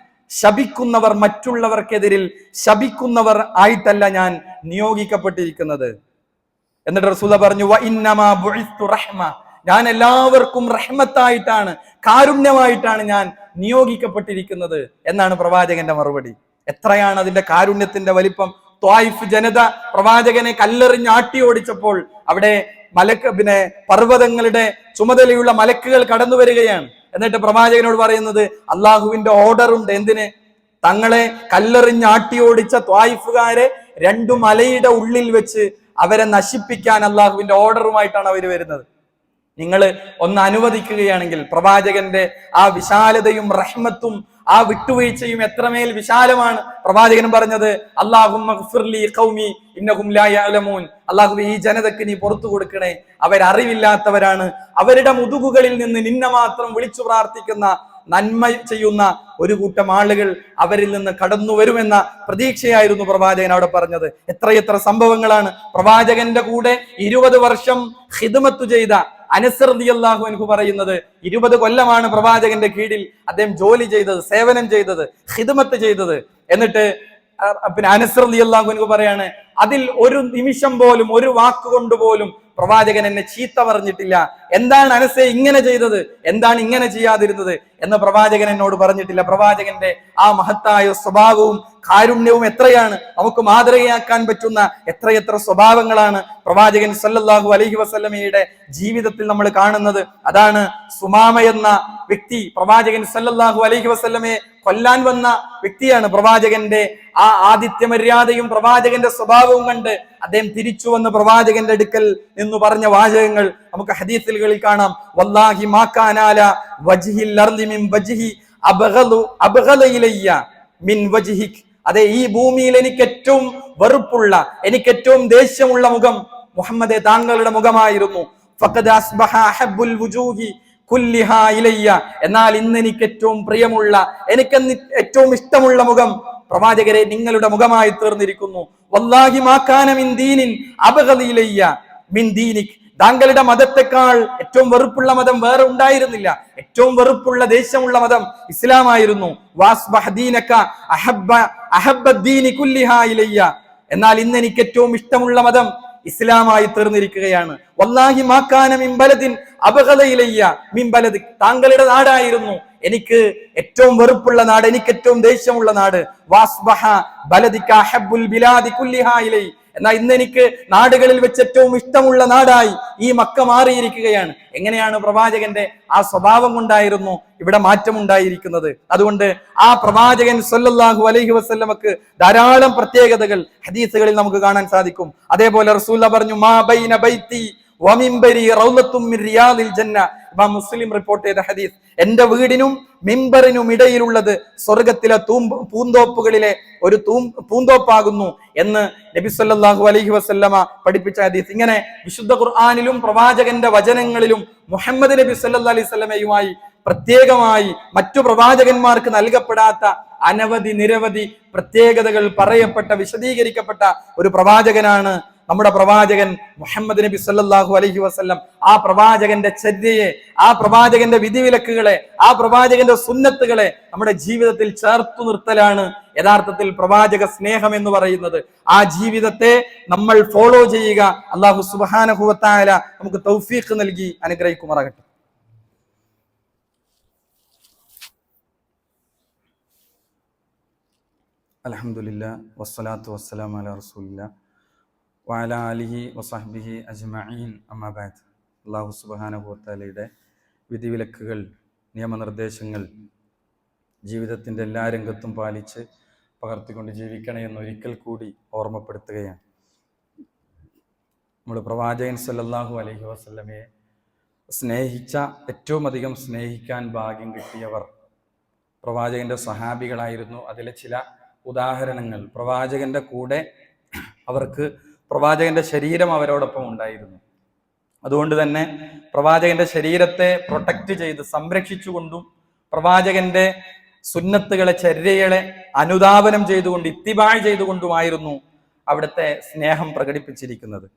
S1: ശപിക്കുന്നവർ, മറ്റുള്ളവർക്കെതിരിൽ ശപിക്കുന്നവർ ആയിട്ടല്ല ഞാൻ നിയോഗിക്കപ്പെട്ടിരിക്കുന്നത്. എന്നിട്ട് റസൂല പറഞ്ഞു, വ ഇന്നമാ ബുഇസ്തു റഹ്മ, ഞാൻ എല്ലാവർക്കും റഹ്മത്തായിട്ടാണ്, കാരുണ്യമായിട്ടാണ് ഞാൻ നിയോഗിക്കപ്പെട്ടിരിക്കുന്നത് എന്നാണ് പ്രവാചകന്റെ മറുപടി. എത്രയാണ് അതിന്റെ കാരുണ്യത്തിന്റെ വലിപ്പം! ത്വായിഫ് ജനത പ്രവാചകനെ കല്ലെറിഞ്ഞ് ആട്ടി ഓടിച്ചപ്പോൾ അവിടെ പർവ്വതങ്ങളുടെ ചുമതലയുള്ള മലക്കുകൾ കടന്നു വരികയാണ്. എന്നിട്ട് പ്രവാചകനോട് പറയുന്നത്, അള്ളാഹുവിന്റെ ഓർഡർ ഉണ്ട്. എന്തിന്? തങ്ങളെ കല്ലെറിഞ്ഞ് ആട്ടി ഓടിച്ച ത്വായിഫുകാരെ 2 മലയുടെ ഉള്ളിൽ വെച്ച് അവരെ നശിപ്പിക്കാൻ അള്ളാഹുവിന്റെ ഓർഡറുമായിട്ടാണ് അവർ വരുന്നത്. നിങ്ങൾ ഒന്ന് അനുവദിക്കുകയാണെങ്കിൽ, പ്രവാചകന്റെ ആ വിശാലതയും റഹ്മത്തും ആ വിട്ടുവീഴ്ചയും എത്രമേൽ വിശാലമാണ്. പ്രവാചകൻ പറഞ്ഞത്, അല്ലാഹുമ്മ ഗ്ഫിർലി ഖൗമി ഇന്നഹും ലാ യഅലമൂൻ, അല്ലാഹുവേ ഈ ജനതയ്ക്ക് നീ പുറത്തു കൊടുക്കണേ, അവരറിവില്ലാത്തവരാണ്, അവരുടെ മുതുകുകളിൽ നിന്ന് നിന്നെ മാത്രം വിളിച്ചു പ്രാർത്ഥിക്കുന്ന, നന്മ ചെയ്യുന്ന ഒരു കൂട്ടം ആളുകൾ അവരിൽ നിന്ന് കടന്നു വരുമെന്ന പ്രതീക്ഷയായിരുന്നു പ്രവാചകൻ അവിടെ പറഞ്ഞത്. എത്രയെത്ര സംഭവങ്ങളാണ്! പ്രവാചകന്റെ കൂടെ 20 വർഷം ഖിദ്മത്ത് ചെയ്ത അനസ് റളിയല്ലാഹു അൻഹു പറയുന്നത്, 20 കൊല്ലമാണ് പ്രവാചകന്റെ കീഴിൽ അദ്ദേഹം ജോലി ചെയ്തത്, സേവനം ചെയ്തത്, ഖിദ്മത്ത് ചെയ്തത്. എന്നിട്ട് അനസ് റളിയല്ലാഹു അൻഹു പറയാണ്, അതിൽ ഒരു നിമിഷം പോലും, ഒരു വാക്കുകൊണ്ട് പോലും പ്രവാചകൻ എന്നെ ചീത്ത പറഞ്ഞിട്ടില്ല. എന്താണ് അനസേ ഇങ്ങനെ ചെയ്തത്, എന്താണ് ഇങ്ങനെ ചെയ്യാതിരുന്നത് എന്ന് പ്രവാചകൻ എന്നോട് പറഞ്ഞിട്ടില്ല. പ്രവാചകന്റെ ആ മഹത്തായ സ്വഭാവവും കാരുണ്യവും എത്രയാണ്! നമുക്ക് മാതൃകയാക്കാൻ പറ്റുന്ന എത്രയെത്ര സ്വഭാവങ്ങളാണ് പ്രവാചകൻ സല്ലല്ലാഹു അലൈഹി വസല്ലമയുടെ ജീവിതത്തിൽ നമ്മൾ കാണുന്നത്. അതാണ് സുമാമ എന്ന വ്യക്തി, പ്രവാചകൻ സല്ലല്ലാഹു അലൈഹി വസല്ലമയെ കൊല്ലാൻ വന്ന വ്യക്തിയാണ്. പ്രവാചകന്റെ ആ ആതിഥ്യ മര്യാദയും പ്രവാചകന്റെ സ്വഭാവവും കണ്ട് അദ്ദേഹം തിരിച്ചു വന്ന് പ്രവാചകന്റെ അടുക്കൽ നിന്ന് പറഞ്ഞ വാചകങ്ങൾ നമുക്ക് ഹദീസുകളിൽ കാണാം. വല്ലാഹി മാ കാനാല വജ്ഹിൽ അർളി മിൻ വജ്ഹി അബ്ഗളു ഇലയ്യ മിൻ വജ്ഹിക്, അതെ, ഈ ഭൂമിയിൽ എനിക്ക് ഏറ്റവും വെറുപ്പുള്ള, എനിക്ക് ഏറ്റവും ദേഷ്യമുള്ള മുഖം മുഹമ്മദേ താങ്കളുടെ മുഖമായിരുന്നു. ഫഖദ് അസ്ബഹ അഹബ്ബുൽ വുജൂഹി കുല്ലിഹാ ഇലയ്യ, എന്നാൽ ഇന്ന് എനിക്ക് ഏറ്റവും പ്രിയമുള്ള, എനിക്ക് ഏറ്റവും ഇഷ്ടമുള്ള മുഖം പ്രവാചകരെ നിങ്ങളുടെ മുഖമായി തീർന്നിരിക്കുന്നു. വല്ലാഹി മാ കാന മിൻ ദീനിൻ അബ്ഗളു ഇലയ്യ മിൻ ദീനിക്, താങ്കളുടെ മതത്തെക്കാൾ ഏറ്റവും വെറുപ്പുള്ള മതം വേറെ ഉണ്ടായിരുന്നില്ല. ഏറ്റവും വെറുപ്പുള്ള ദേശമുള്ള മതം ഇസ്ലാമായിരുന്നു. വാസ്ബഹ ദീനക അഹബ്ബ ദീനി കുല്ലിഹാ ഇലയ്യ, എന്നാൽ ഇന്ന് എനിക്ക് ഏറ്റവും ഇഷ്ടമുള്ള മതം ഇസ്ലാമായി തീർന്നിരിക്കുകയാണ്. വല്ലാഹി മാ കാന മിൻ ബലദിൻ അബ്ഗളു ഇലയ്യ മിൻ ബലദിക്, താങ്കളുടെ നാടായിരുന്നു എനിക്ക് ഏറ്റവും വെറുപ്പുള്ള നാട്, എനിക്ക് ഏറ്റവും ദേഷ്യമുള്ള നാട്. വാസ്ബഹ ബലദിക അഹബ്ബുൽ ബിലാദി കുല്ലിഹാ ഇലൈ, എന്നാൽ ഇന്ന് എനിക്ക് നാടുകളിൽ വെച്ച് ഏറ്റവും ഇഷ്ടമുള്ള നാടായി ഈ മക്ക മാറിയിരിക്കുകയാണ്. എങ്ങനെയാണ് പ്രവാചകന്റെ ആ സ്വഭാവം കൊണ്ടായിരുന്നു ഇവിടെ മാറ്റമുണ്ടായിരിക്കുന്നത്. അതുകൊണ്ട് ആ പ്രവാചകൻ സല്ലല്ലാഹു അലൈഹി വസല്ലമക്ക് ധാരാളം പ്രത്യേകതകൾ ഹദീസുകളിൽ നമുക്ക് കാണാൻ സാധിക്കും. അതേപോലെ റസൂലുള്ളാഹി പറഞ്ഞു, മാ ബൈന ബൈതി വമിംബരി റൗളത്തും മിൻ റിയാദിൽ ജന്ന, ഇമാം മുസ്ലിം റിപ്പോർട്ട് ചെയ്ത ഹദീസ്. എന്റെ വീടിനും മിമ്പറിനും ഇടയിലുള്ളത് സ്വർഗത്തിലെ പൂന്തോപ്പുകളിലെ ഒരു പൂന്തോപ്പാകുന്നു എന്ന് നബി സല്ലല്ലാഹു അലൈഹി വസല്ലമ പഠിപ്പിച്ച ഹദീസ്. ഇങ്ങനെ വിശുദ്ധ ഖുർആനിലും പ്രവാചകന്റെ വചനങ്ങളിലും മുഹമ്മദ് നബി സല്ലല്ലാഹു അലൈഹി വസല്ലമയുമായി പ്രത്യേകമായി മറ്റു പ്രവാചകന്മാർക്ക് നൽകപ്പെടാത്ത അനവധി നിരവധി പ്രത്യേകതകൾ പറയപ്പെട്ട, വിശദീകരിക്കപ്പെട്ട ഒരു പ്രവാചകനാണ് നമ്മുടെ പ്രവാചകൻ മുഹമ്മദ് നബി സല്ലല്ലാഹു അലൈഹി വസല്ലം. ആ പ്രവാചകന്റെ ചര്യയെ, ആ പ്രവാചകന്റെ വിധിവിലക്കുകളെ, ആ പ്രവാചകന്റെ സുന്നത്തുകളെ നമ്മുടെ ജീവിതത്തിൽ ചേർത്തു നിർത്തലാണ് യഥാർത്ഥത്തിൽ പ്രവാചക സ്നേഹം എന്ന് പറയുന്നത്. ആ ജീവിതത്തെ നമ്മൾ ഫോളോ ചെയ്യുക. അല്ലാഹു സുബ്ഹാനഹു വ തആല നമുക്ക് തൗഫീഖ് നൽകി അനുഗ്രഹിക്കുമാറാകട്ടെ. അൽഹംദുലില്ലാഹ് വസ്സലാത്തു വസ്സലാമു അലാ റസൂലില്ലാഹ് വഅലാ ആലിഹി വസഹ്ബിഹി അജ്മഈൻ, അമ്മാ ബഅദ്. അല്ലാഹു സുബ്ഹാനഹു വ തആലയുടെ വിധിവിലക്കുകൾ, നിയമനിർദ്ദേശങ്ങൾ ജീവിതത്തിൻ്റെ എല്ലാ രംഗത്തും പാലിച്ച് പകർത്തിക്കൊണ്ട് ജീവിക്കണേ എന്നൊരിക്കൽ കൂടി ഓർമ്മപ്പെടുത്തുകയാണ്. നമ്മൾ പ്രവാചകൻ സല്ലല്ലാഹു അലൈഹി വസല്ലമയെ ഏറ്റവും അധികം സ്നേഹിക്കാൻ ഭാഗ്യം കിട്ടിയവർ പ്രവാചകന്റെ സഹാബികളായിരുന്നു. അതിലെ ചില ഉദാഹരണങ്ങൾ: പ്രവാചകന്റെ കൂടെ അവർക്ക് പ്രവാചകന്റെ ശരീരം അവരോടൊപ്പം ഉണ്ടായിരുന്നു. അതുകൊണ്ട് തന്നെ പ്രവാചകന്റെ ശരീരത്തെ പ്രൊട്ടക്റ്റ് ചെയ്ത് സംരക്ഷിച്ചുകൊണ്ടും പ്രവാചകന്റെ സുന്നത്തുകളെ, ചര്യകളെ അനുധാവനം ചെയ്തുകൊണ്ട്, ഇത്തിബാഴ് ചെയ്തുകൊണ്ടുമായിരുന്നു അവിടുത്തെ സ്നേഹം പ്രകടിപ്പിച്ചിരിക്കുന്നത്.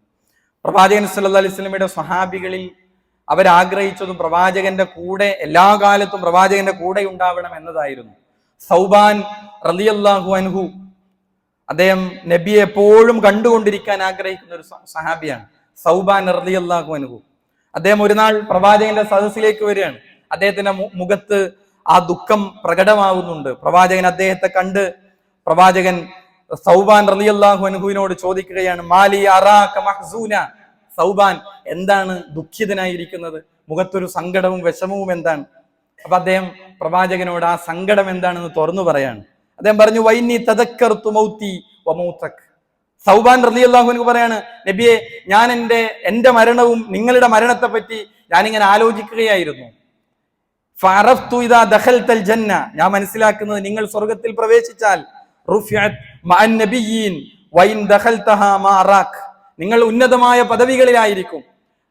S1: പ്രവാചകൻ സല്ലല്ലാഹു അലൈഹി വസല്ലമയുടെ സ്വഹാബികളിൽ അവരാഗ്രഹിച്ചതും പ്രവാചകന്റെ കൂടെ എല്ലാ കാലത്തും പ്രവാചകന്റെ കൂടെ ഉണ്ടാവണം എന്നതായിരുന്നു. സൗബാൻ റളിയല്ലാഹു അൻഹു, അദ്ദേഹം നബിയെ എപ്പോഴും കണ്ടുകൊണ്ടിരിക്കാൻ ആഗ്രഹിക്കുന്ന ഒരു സഹാബിയാണ്. സൗബാൻ റളിയല്ലാഹു അൻഹു, അദ്ദേഹം ഒരു നാൾ പ്രവാചകന്റെ സദസ്സിലേക്ക് വരികയാണ്. അദ്ദേഹത്തിന്റെ മുഖത്ത് ആ ദുഃഖം പ്രകടമാവുന്നുണ്ട്. പ്രവാചകൻ അദ്ദേഹത്തെ കണ്ട് പ്രവാചകൻ സൗബാൻ റളിയല്ലാഹു അൻഹുവിനോട് ചോദിക്കുകയാണ്, മാലി അറാക മഹ്സൂന, സൗബാൻ എന്താണ് ദുഃഖിതനായിരിക്കുന്നത്? മുഖത്തൊരു സങ്കടവും വിഷമവും എന്താണ്? അപ്പൊ അദ്ദേഹം പ്രവാചകനോട് ആ സങ്കടം എന്താണെന്ന് തുറന്നു പറയാണ്. അദ്ദേഹം പറഞ്ഞു, വൈന്നി തദക്കർതു മൗതി വമൗതക്. സൗബാൻ റളിയല്ലാഹു അൻഹു പറയാണ്, നബിയെ, ഞാൻ എന്റെ മരണവും നിങ്ങളുടെ മരണത്തെ പറ്റി ഞാനിങ്ങനെ ആലോചിക്കുകയായിരുന്നു. ഫഅറഫ്തു ഇദാ ദഖൽതൽ ജന്ന, ഞാൻ മനസ്സിലാക്കുന്നത് നിങ്ങൾ സ്വർഗത്തിൽ പ്രവേശിച്ചാൽ റുഫിഅത് മഅൻ നബിയ്യീൻ വഇൻ ദഖൽതഹാ മാ അറാക്, നിങ്ങൾ ഉന്നതമായ പദവികളിലായിരിക്കും.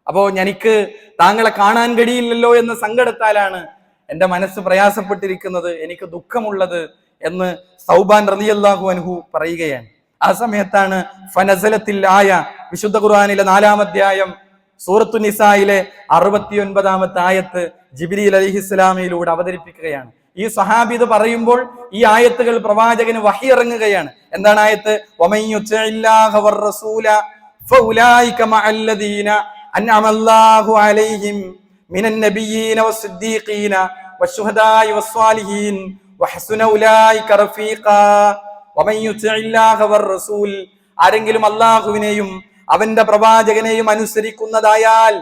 S1: അപ്പോ എനിക്ക് താങ്കളെ കാണാൻ കഴിയില്ലല്ലോ എന്ന സങ്കടത്താലാണ് എന്റെ മനസ്സ് പ്രയാസപ്പെട്ടിരിക്കുന്നത്, എനിക്ക് ദുഃഖമുള്ളത് എന്ന് സൗബാൻ റളിയല്ലാഹു അൻഹു പറയുകയാണ്. ആ സമയത്താണ് ഫനസലത്തിൽ ആയ, വിശുദ്ധ ഖുർആനിലെ 4-ാം അധ്യായം സൂറത്തു നിസായിലെ 69-ാമത്തെ ആയത്ത് ജിബ്രീൽ അലൈഹിസ്സലാമിലൂടെ അവതരിപ്പിക്കുകയാണ്. ഈ സഹാബി ഇത് പറയുമ്പോൾ ഈ ആയത്തുകൾ പ്രവാചകന് വഹി ഇറങ്ങുകയാണ്. എന്താണ് ആയത്ത്? വമയ്യുതിഇല്ലാഹ വറസൂല ഫഉലൈക മഅല്ലദീന അൻഅമല്ലാഹു അലൈഹിം മിനൻ നബിയ്യീന വസ്സിദ്ദീഖീന വശുഹദാഇ വസ്സാലിഹീൻ വഹസുന ഉലൈക റഫീഖാ. വമയ്യുതിഇല്ലാഹ വറസൂൽ, ആരെങ്കിലും അല്ലാഹുവിനെയും അവന്റെ പ്രവാചകനെയും അനുസരിക്കുന്നതായാൽ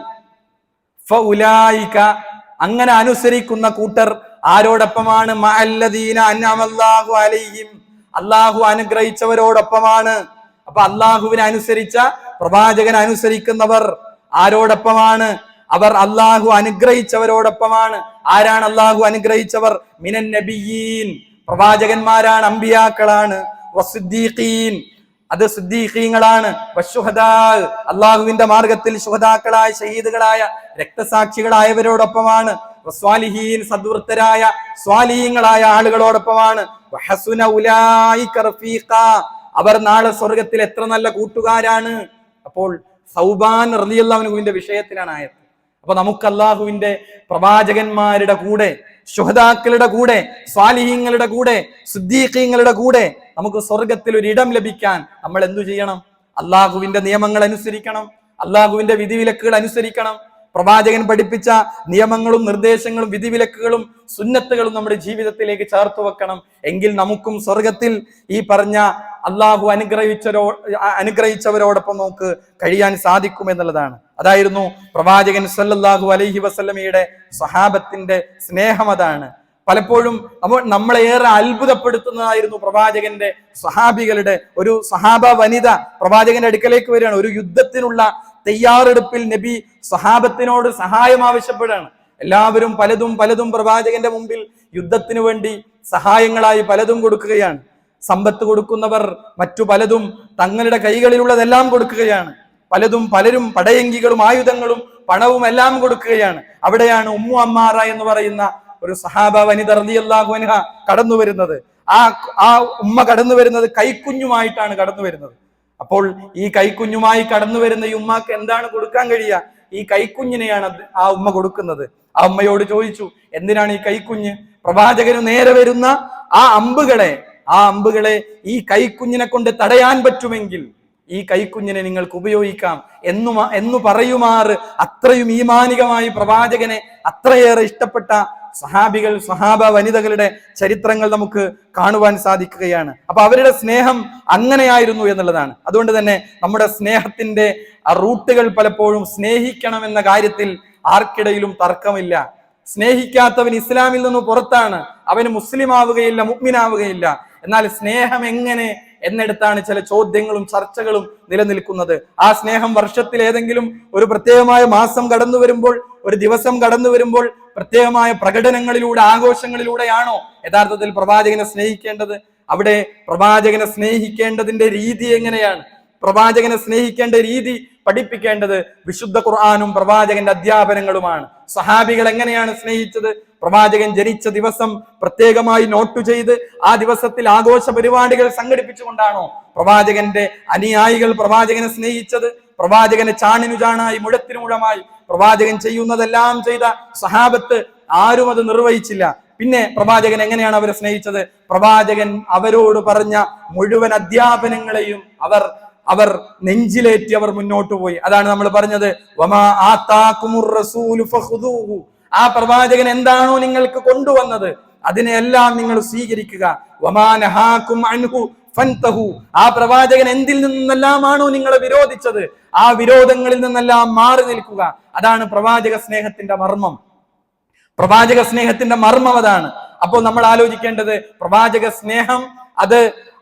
S1: ഫഉലൈക, അങ്ങനെ അനുസരിക്കുന്ന കൂട്ടർ ആരോടൊപ്പമാണ്? മഅല്ലദീന അൻഅമല്ലാഹു അലൈഹിം, അല്ലാഹു അനുഗ്രഹിച്ചവരോടൊപ്പമാണ്. അപ്പൊ അല്ലാഹുവിനെ അനുസരിച്ച പ്രവാചകൻ അനുസരിക്കുന്നവർ ആരോടൊപ്പമാണ്? അവർ അല്ലാഹു അനുഗ്രഹിച്ചവരോടൊപ്പമാണ്. ആരാണ് അല്ലാഹു അനുഗ്രഹിച്ചവർ? മിനൻ നബിയ്യീൻ, പ്രവാചകന്മാരാണ്, അമ്പിയാക്കളാണ്. വസ്സിദ്ദീഖീൻ, അത് സിദ്ദീഖീങ്ങളാണ്. വശുഹദാ, അല്ലാഹുവിന്റെ മാർഗത്തിൽ ശുഹദാക്കളായ, ഷഹീദുകളായ, രക്തസാക്ഷികളായവരോടൊപ്പമാണ്. വസ്വാലിഹീൻ, സദ്വൃത്തരായ സ്വാലിഹീങ്ങളായ ആളുകളോടൊപ്പമാണ്. വഹസുന ഉലൈക റഫീഖാ, അവർ നാളെ സ്വർഗത്തിൽ എത്ര നല്ല കൂട്ടുകാരാണ്. അപ്പോൾ സൗബാൻ റളിയല്ലാഹു അൻഹുവിന്റെ വിഷയത്തിലാണ് ആയത്. അപ്പൊ നമുക്ക് അല്ലാഹുവിന്റെ പ്രവാചകന്മാരുടെ കൂടെ, ശുഹദാക്കളുടെ കൂടെ, സ്വാലിഹീങ്ങളുടെ കൂടെ, സിദ്ദീഖീങ്ങളുടെ കൂടെ നമുക്ക് സ്വർഗത്തിൽ ഒരു ഇടം ലഭിക്കാൻ നമ്മൾ എന്തു ചെയ്യണം? അല്ലാഹുവിന്റെ നിയമങ്ങൾ അനുസരിക്കണം, അല്ലാഹുവിന്റെ വിധിവിലക്കുകൾ അനുസരിക്കണം. പ്രവാചകൻ പഠിപ്പിച്ച നിയമങ്ങളും നിർദ്ദേശങ്ങളും വിധിവിലക്കുകളും സുന്നത്തുകളും നമ്മുടെ ജീവിതത്തിലേക്ക് ചേർത്ത് വെക്കണം. എങ്കിൽ നമുക്കും സ്വർഗത്തിൽ ഈ പറഞ്ഞ അല്ലാഹു അനുഗ്രഹിച്ചവരോടൊപ്പം നമുക്ക് കഴിയാൻ സാധിക്കും എന്നുള്ളതാണ്. അതായിരുന്നു പ്രവാചകൻ സല്ലല്ലാഹു അലൈഹി വസല്ലമയുടെ സ്വഹാബത്തിന്റെ സ്നേഹം. അതാണ് പലപ്പോഴും നമ്മളെ ഏറെ അത്ഭുതപ്പെടുത്തുന്നതായിരുന്നു പ്രവാചകന്റെ സ്വഹാബികളുടെ. ഒരു സ്വഹാബ വനിത പ്രവാചകന്റെ അടുക്കലേക്ക് വരികയാണ്. ഒരു യുദ്ധത്തിനുള്ള തയ്യാറെടുപ്പിൽ നബി സ്വഹാബത്തിനോട് സഹായം ആവശ്യപ്പെടുകയാണ്. എല്ലാവരും പലതും പ്രവാചകന്റെ മുമ്പിൽ യുദ്ധത്തിന് വേണ്ടി സഹായങ്ങളായി പലതും കൊടുക്കുകയാണ്. സമ്പത്ത് കൊടുക്കുന്നവർ മറ്റു പലതും തങ്ങളുടെ കൈകളിലുള്ളതെല്ലാം കൊടുക്കുകയാണ്. പലരും പടയങ്കികളും ആയുധങ്ങളും പണവും എല്ലാം കൊടുക്കുകയാണ്. അവിടെയാണ് ഉമ്മു അമ്മാറ എന്ന് പറയുന്ന ഒരു സഹാബ വനിത റളിയല്ലാഹു അൻഹ കടന്നു വരുന്നത്. ആ ഉമ്മ കടന്നു വരുന്നത് കൈക്കുഞ്ഞുമായിട്ടാണ് കടന്നു വരുന്നത്. അപ്പോൾ ഈ കൈക്കുഞ്ഞുമായി കടന്നു വരുന്ന ഈ ഉമ്മക്ക് എന്താണ് കൊടുക്കാൻ കഴിയുക? ഈ കൈക്കുഞ്ഞിനെയാണ് ആ ഉമ്മ കൊടുക്കുന്നത്. ആ ഉമ്മയോട് ചോദിച്ചു, എന്തിനാണ് ഈ കൈക്കുഞ്ഞ്? പ്രവാചകന് നേരെ വരുന്ന ആ അമ്പുകളെ ഈ കൈക്കുഞ്ഞിനെ കൊണ്ട് തടയാൻ പറ്റുമെങ്കിൽ ഈ കൈക്കുഞ്ഞിനെ നിങ്ങൾക്ക് ഉപയോഗിക്കാം എന്നു പറയുമാറ് അത്രയും ഈമാനികമായി പ്രവാചകനെ അത്രയേറെ ഇഷ്ടപ്പെട്ട സ്വഹാബ വനിതകളുടെ ചരിത്രങ്ങൾ നമുക്ക് കാണുവാൻ സാധിക്കുകയാണ്. അപ്പൊ അവരുടെ സ്നേഹം അങ്ങനെയായിരുന്നു എന്നുള്ളതാണ്. അതുകൊണ്ട് തന്നെ നമ്മുടെ സ്നേഹത്തിന്റെ ആ റൂട്ടുകൾ പലപ്പോഴും സ്നേഹിക്കണം എന്ന കാര്യത്തിൽ ആർക്കിടയിലും തർക്കമില്ല. സ്നേഹിക്കാത്തവൻ ഇസ്ലാമിൽ നിന്ന് പുറത്താണ്, അവന് മുസ്ലിം ആവുകയില്ല, മുഅ്മിനാവുകയില്ല. എന്നാൽ സ്നേഹം എങ്ങനെ എന്നിടത്താണ് ചില ചോദ്യങ്ങളും ചർച്ചകളും നിലനിൽക്കുന്നത്. ആ സ്നേഹം വർഷത്തിൽ ഏതെങ്കിലും ഒരു പ്രത്യേകമായ മാസം കടന്നു വരുമ്പോൾ, ഒരു ദിവസം കടന്നു വരുമ്പോൾ പ്രത്യേകമായ പ്രകടനങ്ങളിലൂടെ, ആഘോഷങ്ങളിലൂടെയാണോ യഥാർത്ഥത്തിൽ പ്രവാചകനെ സ്നേഹിക്കേണ്ടത്? അവിടെ പ്രവാചകനെ സ്നേഹിക്കേണ്ടതിന്റെ രീതി എങ്ങനെയാണ്? പ്രവാചകനെ സ്നേഹിക്കേണ്ട രീതി പഠിപ്പിക്കേണ്ടത് വിശുദ്ധ ഖുർആനും പ്രവാചകന്റെ അധ്യാപനങ്ങളുമാണ്. സഹാബികൾ എങ്ങനെയാണ് സ്നേഹിച്ചത്? പ്രവാചകൻ ജനിച്ച ദിവസം പ്രത്യേകമായി നോട്ട് ചെയ്ത് ആ ദിവസത്തിൽ ആഘോഷ പരിപാടികൾ സംഘടിപ്പിച്ചുകൊണ്ടാണോ പ്രവാചകന്റെ അനുയായികൾ പ്രവാചകനെ സ്നേഹിച്ചത്? പ്രവാചകനെ ചാണിനു ചാണായി മുഴത്തിനു മുഴമായി പ്രവാചകൻ ചെയ്യുന്നതെല്ലാം ചെയ്ത സഹാബത്ത് ആരും അത് നിർവഹിച്ചില്ല. പിന്നെ പ്രവാചകൻ എങ്ങനെയാണ് അവരെ സ്നേഹിച്ചത്? പ്രവാചകൻ അവരോട് പറഞ്ഞ മുഴുവൻ അധ്യാപനങ്ങളെയും അവർ നെഞ്ചിലേറ്റി അവർ മുന്നോട്ട് പോയി. അതാണ് നമ്മൾ പറഞ്ഞത്, വമാ ആതാകുമുർ റസൂലു ഫഖുദൂഹു. ആ പ്രവാചകൻ എന്താണോ നിങ്ങൾക്ക് കൊണ്ടുവന്നത് അതിനെല്ലാം നിങ്ങൾ സ്വീകരിക്കുക. വമാ നഹാകും അൻഹു ഫൻതഹു. ആ പ്രവാചകൻ എന്തിൽ നിന്നെല്ലാമാണോ നിങ്ങളെ വിരോധിച്ചത് ആ വിരോധങ്ങളിൽ നിന്നെല്ലാം മാറി നിൽക്കുക. അതാണ് പ്രവാചക സ്നേഹത്തിന്റെ മർമ്മം. പ്രവാചക സ്നേഹത്തിന്റെ മർമ്മം അതാണ്. അപ്പോൾ നമ്മൾ ആലോചിക്കേണ്ടത്, പ്രവാചക സ്നേഹം അത്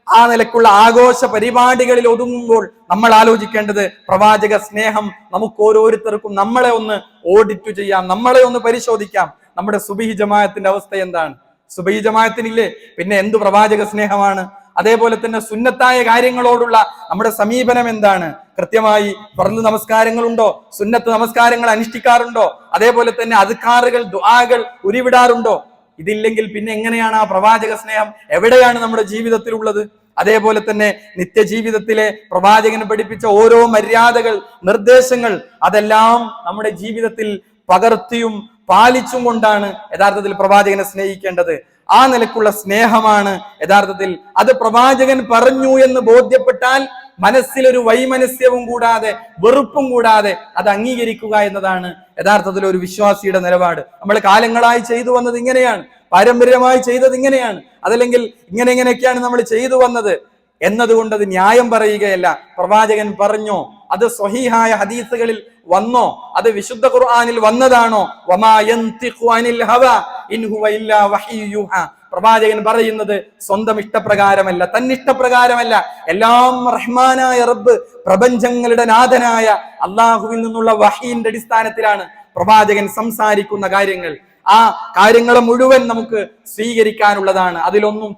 S1: ആ നിലക്കുള്ള ആഘോഷ പരിപാടികളിൽ ഒതുങ്ങുമ്പോൾ നമ്മൾ ആലോചിക്കേണ്ടത്, പ്രവാചക സ്നേഹം നമുക്ക് ഓരോരുത്തർക്കും നമ്മളെ ഒന്ന് ഓഡിറ്റ് ചെയ്യാം, നമ്മളെ ഒന്ന് പരിശോധിക്കാം. നമ്മുടെ സുബഹി ജമാഅത്തിന്റെ അവസ്ഥ എന്താണ്? സുബഹി ജമാഅത്തിനില്ലേ പിന്നെ എന്തു പ്രവാചക സ്നേഹമാണ്? അതേപോലെ തന്നെ സുന്നത്തായ കാര്യങ്ങളോടുള്ള നമ്മുടെ സമീപനം എന്താണ്? കൃത്യമായി ഫർള് നമസ്കാരങ്ങളുണ്ടോ? സുന്നത്ത് നമസ്കാരങ്ങൾ അനുഷ്ഠിക്കാറുണ്ടോ? അതേപോലെ തന്നെ അദ്കാറുകൾ, ദുആകൾ ഉരുവിടാറുണ്ടോ? ഇതില്ലെങ്കിൽ പിന്നെ എങ്ങനെയാണ് ആ പ്രവാചക സ്നേഹം എവിടെയാണ് നമ്മുടെ ജീവിതത്തിൽ ഉള്ളത്? അതേപോലെ തന്നെ നിത്യജീവിതത്തിലെ പ്രവാചകൻ പഠിപ്പിച്ച ഓരോ മര്യാദകൾ, നിർദ്ദേശങ്ങൾ അതെല്ലാം നമ്മുടെ ജീവിതത്തിൽ പകർത്തിയും പാലിച്ചും കൊണ്ടാണ് യഥാർത്ഥത്തിൽ പ്രവാചകനെ സ്നേഹിക്കേണ്ടത്. ആ നിലക്കുള്ള സ്നേഹമാണ് യഥാർത്ഥത്തിൽ. അത് പ്രവാചകൻ പറഞ്ഞു എന്ന് ബോധ്യപ്പെട്ടാൽ മനസ്സിലൊരു വൈമനസ്യവും കൂടാതെ, വെറുപ്പും കൂടാതെ അത് അംഗീകരിക്കുക എന്നതാണ് യഥാർത്ഥത്തിൽ ഒരു വിശ്വാസിയുടെ നിലപാട്. നമ്മൾ കാലങ്ങളായി ചെയ്തു വന്നത് ഇങ്ങനെയാണ്, പാരമ്പര്യമായി ചെയ്തത് ഇങ്ങനെയാണ്, അതല്ലെങ്കിൽ ഇങ്ങനെയൊക്കെയാണ് നമ്മൾ ചെയ്തു വന്നത് എന്നതുകൊണ്ട് അത് ന്യായം പറയുകയല്ല. പ്രവാചകൻ പറഞ്ഞോ, അത് സ്വഹീഹായ ഹദീസുകളിൽ വന്നോ, അത് വിശുദ്ധ ഖുർആനിൽ വന്നതാണോ? വമാ യൻതിഖു അനിൽ ഹവാ ഇൻ ഹുവ ഇല്ലാ വഹ്യു യൂഹാ. പ്രവാചകൻ പറയുന്നത് സ്വന്തം ഇഷ്ടപ്രകാരമല്ല, തന്നിഷ്ടപ്രകാരമല്ല. എല്ലാം റഹ്മാനായ റബ്ബ്, പ്രപഞ്ചങ്ങളുടെ നാഥനായ അള്ളാഹുവിൽ നിന്നുള്ള വഹീന്റെ അടിസ്ഥാനത്തിലാണ് പ്രവാചകൻ സംസാരിക്കുന്ന കാര്യങ്ങൾ. ആ കാര്യങ്ങളെ മുഴുവൻ നമുക്ക് സ്വീകരിക്കാനുള്ളതാണ്. അതിലൊന്നും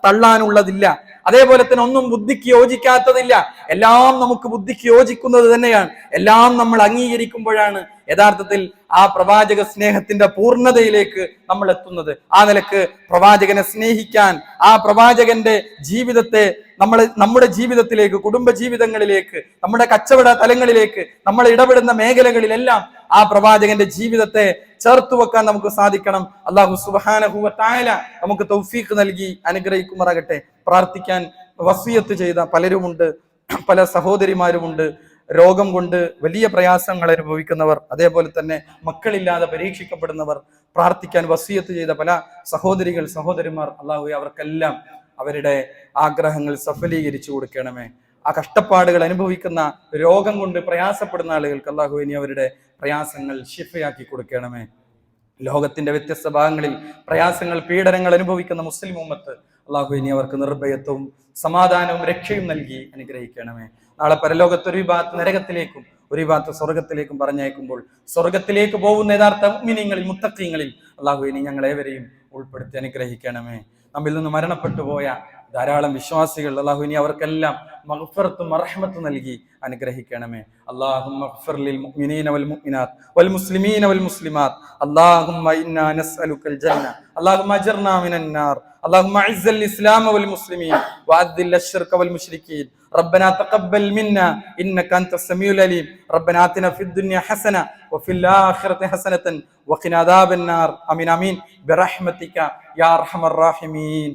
S1: തള്ളാനുള്ളതില്ല. അതേപോലെ തന്നെ ഒന്നും ബുദ്ധിക്ക് യോജിക്കാത്തതില്ല. എല്ലാം നമുക്ക് ബുദ്ധിക്ക് യോജിക്കുന്നത് തന്നെയാണ്. എല്ലാം നമ്മൾ അംഗീകരിക്കുമ്പോഴാണ് യഥാർത്ഥത്തിൽ ആ പ്രവാചക സ്നേഹത്തിന്റെ പൂർണ്ണതയിലേക്ക് നമ്മൾ എത്തുന്നത്. ആ നിലക്ക് പ്രവാചകനെ സ്നേഹിക്കാൻ, ആ പ്രവാചകന്റെ ജീവിതത്തെ നമ്മുടെ ജീവിതത്തിലേക്ക്, കുടുംബ ജീവിതങ്ങളിലേക്ക്, നമ്മുടെ കച്ചവട തലങ്ങളിലേക്ക്, നമ്മൾ ഇടപെടുന്ന മേഖലകളിലെല്ലാം ആ പ്രവാചകന്റെ ജീവിതത്തെ ചേർത്തു വെക്കാൻ നമുക്ക് സാധിക്കണം. അല്ലാഹു സുബ്ഹാനഹു വ തആല നമുക്ക് തൗഫീഖ് നൽകി അനുഗ്രഹിക്കുമാറാകട്ടെ. പ്രാർത്ഥിക്കാൻ വസിയത്ത് ചെയ്ത പലരുമുണ്ട്, പല സഹോദരിമാരുമുണ്ട്. രോഗം കൊണ്ട് വലിയ പ്രയാസങ്ങൾ അനുഭവിക്കുന്നവർ, അതേപോലെ തന്നെ മക്കളില്ലാതെ പരീക്ഷിക്കപ്പെടുന്നവർ, പ്രാർത്ഥിക്കാൻ വസിയത്ത് ചെയ്ത പല സഹോദരിമാർ, അല്ലാഹു അവർക്കെല്ലാം അവരുടെ ആഗ്രഹങ്ങൾ സഫലീകരിച്ചു കൊടുക്കണമേ. ആ കഷ്ടപ്പാടുകൾ അനുഭവിക്കുന്ന, രോഗം കൊണ്ട് പ്രയാസപ്പെടുന്ന ആളുകൾക്ക് അല്ലാഹു ഇനി അവരുടെ പ്രയാസങ്ങൾ ശിഫയാക്കി കൊടുക്കണമേ. ലോകത്തിന്റെ വ്യത്യസ്ത ഭാഗങ്ങളിൽ പ്രയാസങ്ങൾ, പീഡനങ്ങൾ അനുഭവിക്കുന്ന മുസ്ലിം ഉമ്മത്ത് അല്ലാഹു ഇനി അവർക്ക് നിർഭയത്വവും സമാധാനവും രക്ഷയും നൽകി അനുഗ്രഹിക്കണമേ. നാളെ പരലോകത്ത് ഒരു വിഭാഗത്ത് നരകത്തിലേക്കും ഒരു വിഭാഗത്ത് സ്വർഗത്തിലേക്കും പറഞ്ഞയക്കുമ്പോൾ സ്വർഗത്തിലേക്ക് പോകുന്ന യഥാർത്ഥ മുഅ്മിനീങ്ങളിൽ, മുത്തഖീങ്ങളിൽ അല്ലാഹു ഇനി ഞങ്ങളേവരെയും ഉൾപ്പെടുത്തി അനുഗ്രഹിക്കണമേ. നമ്മിൽ നിന്ന് മരണപ്പെട്ടു പോയ ധാരാളം വിശ്വാസികൾ അല്ലാഹു ഇനി അവർക്കെല്ലാം മഗ്ഫിറത്തും റഹ്മത്തും നൽകി അനുഗ്രഹിക്കണമേ. അല്ലാഹുമ്മ ഗ്ഫിർ ലിൽ മുഅ്മിനീന വൽ മുഅ്മിനാത്ത് വൽ മുസ്ലിമീന വൽ മുസ്ലിമാത്ത്. അല്ലാഹുമ്മ ഇന്നാ നസ്അലുക്കൽ ജന്ന. അല്ലാഹുമ്മ അജിർനാ മിനൻ നാർ. اللهم اعز الاسلام والمسلمين واذل الشرك والمشركين. ربنا تقبل منا انك انت السميع العليم. ربنا آتنا في الدنيا حسنه وفي الاخره حسنه وقنا عذاب النار. امين امين برحمتك يا ارحم الراحمين.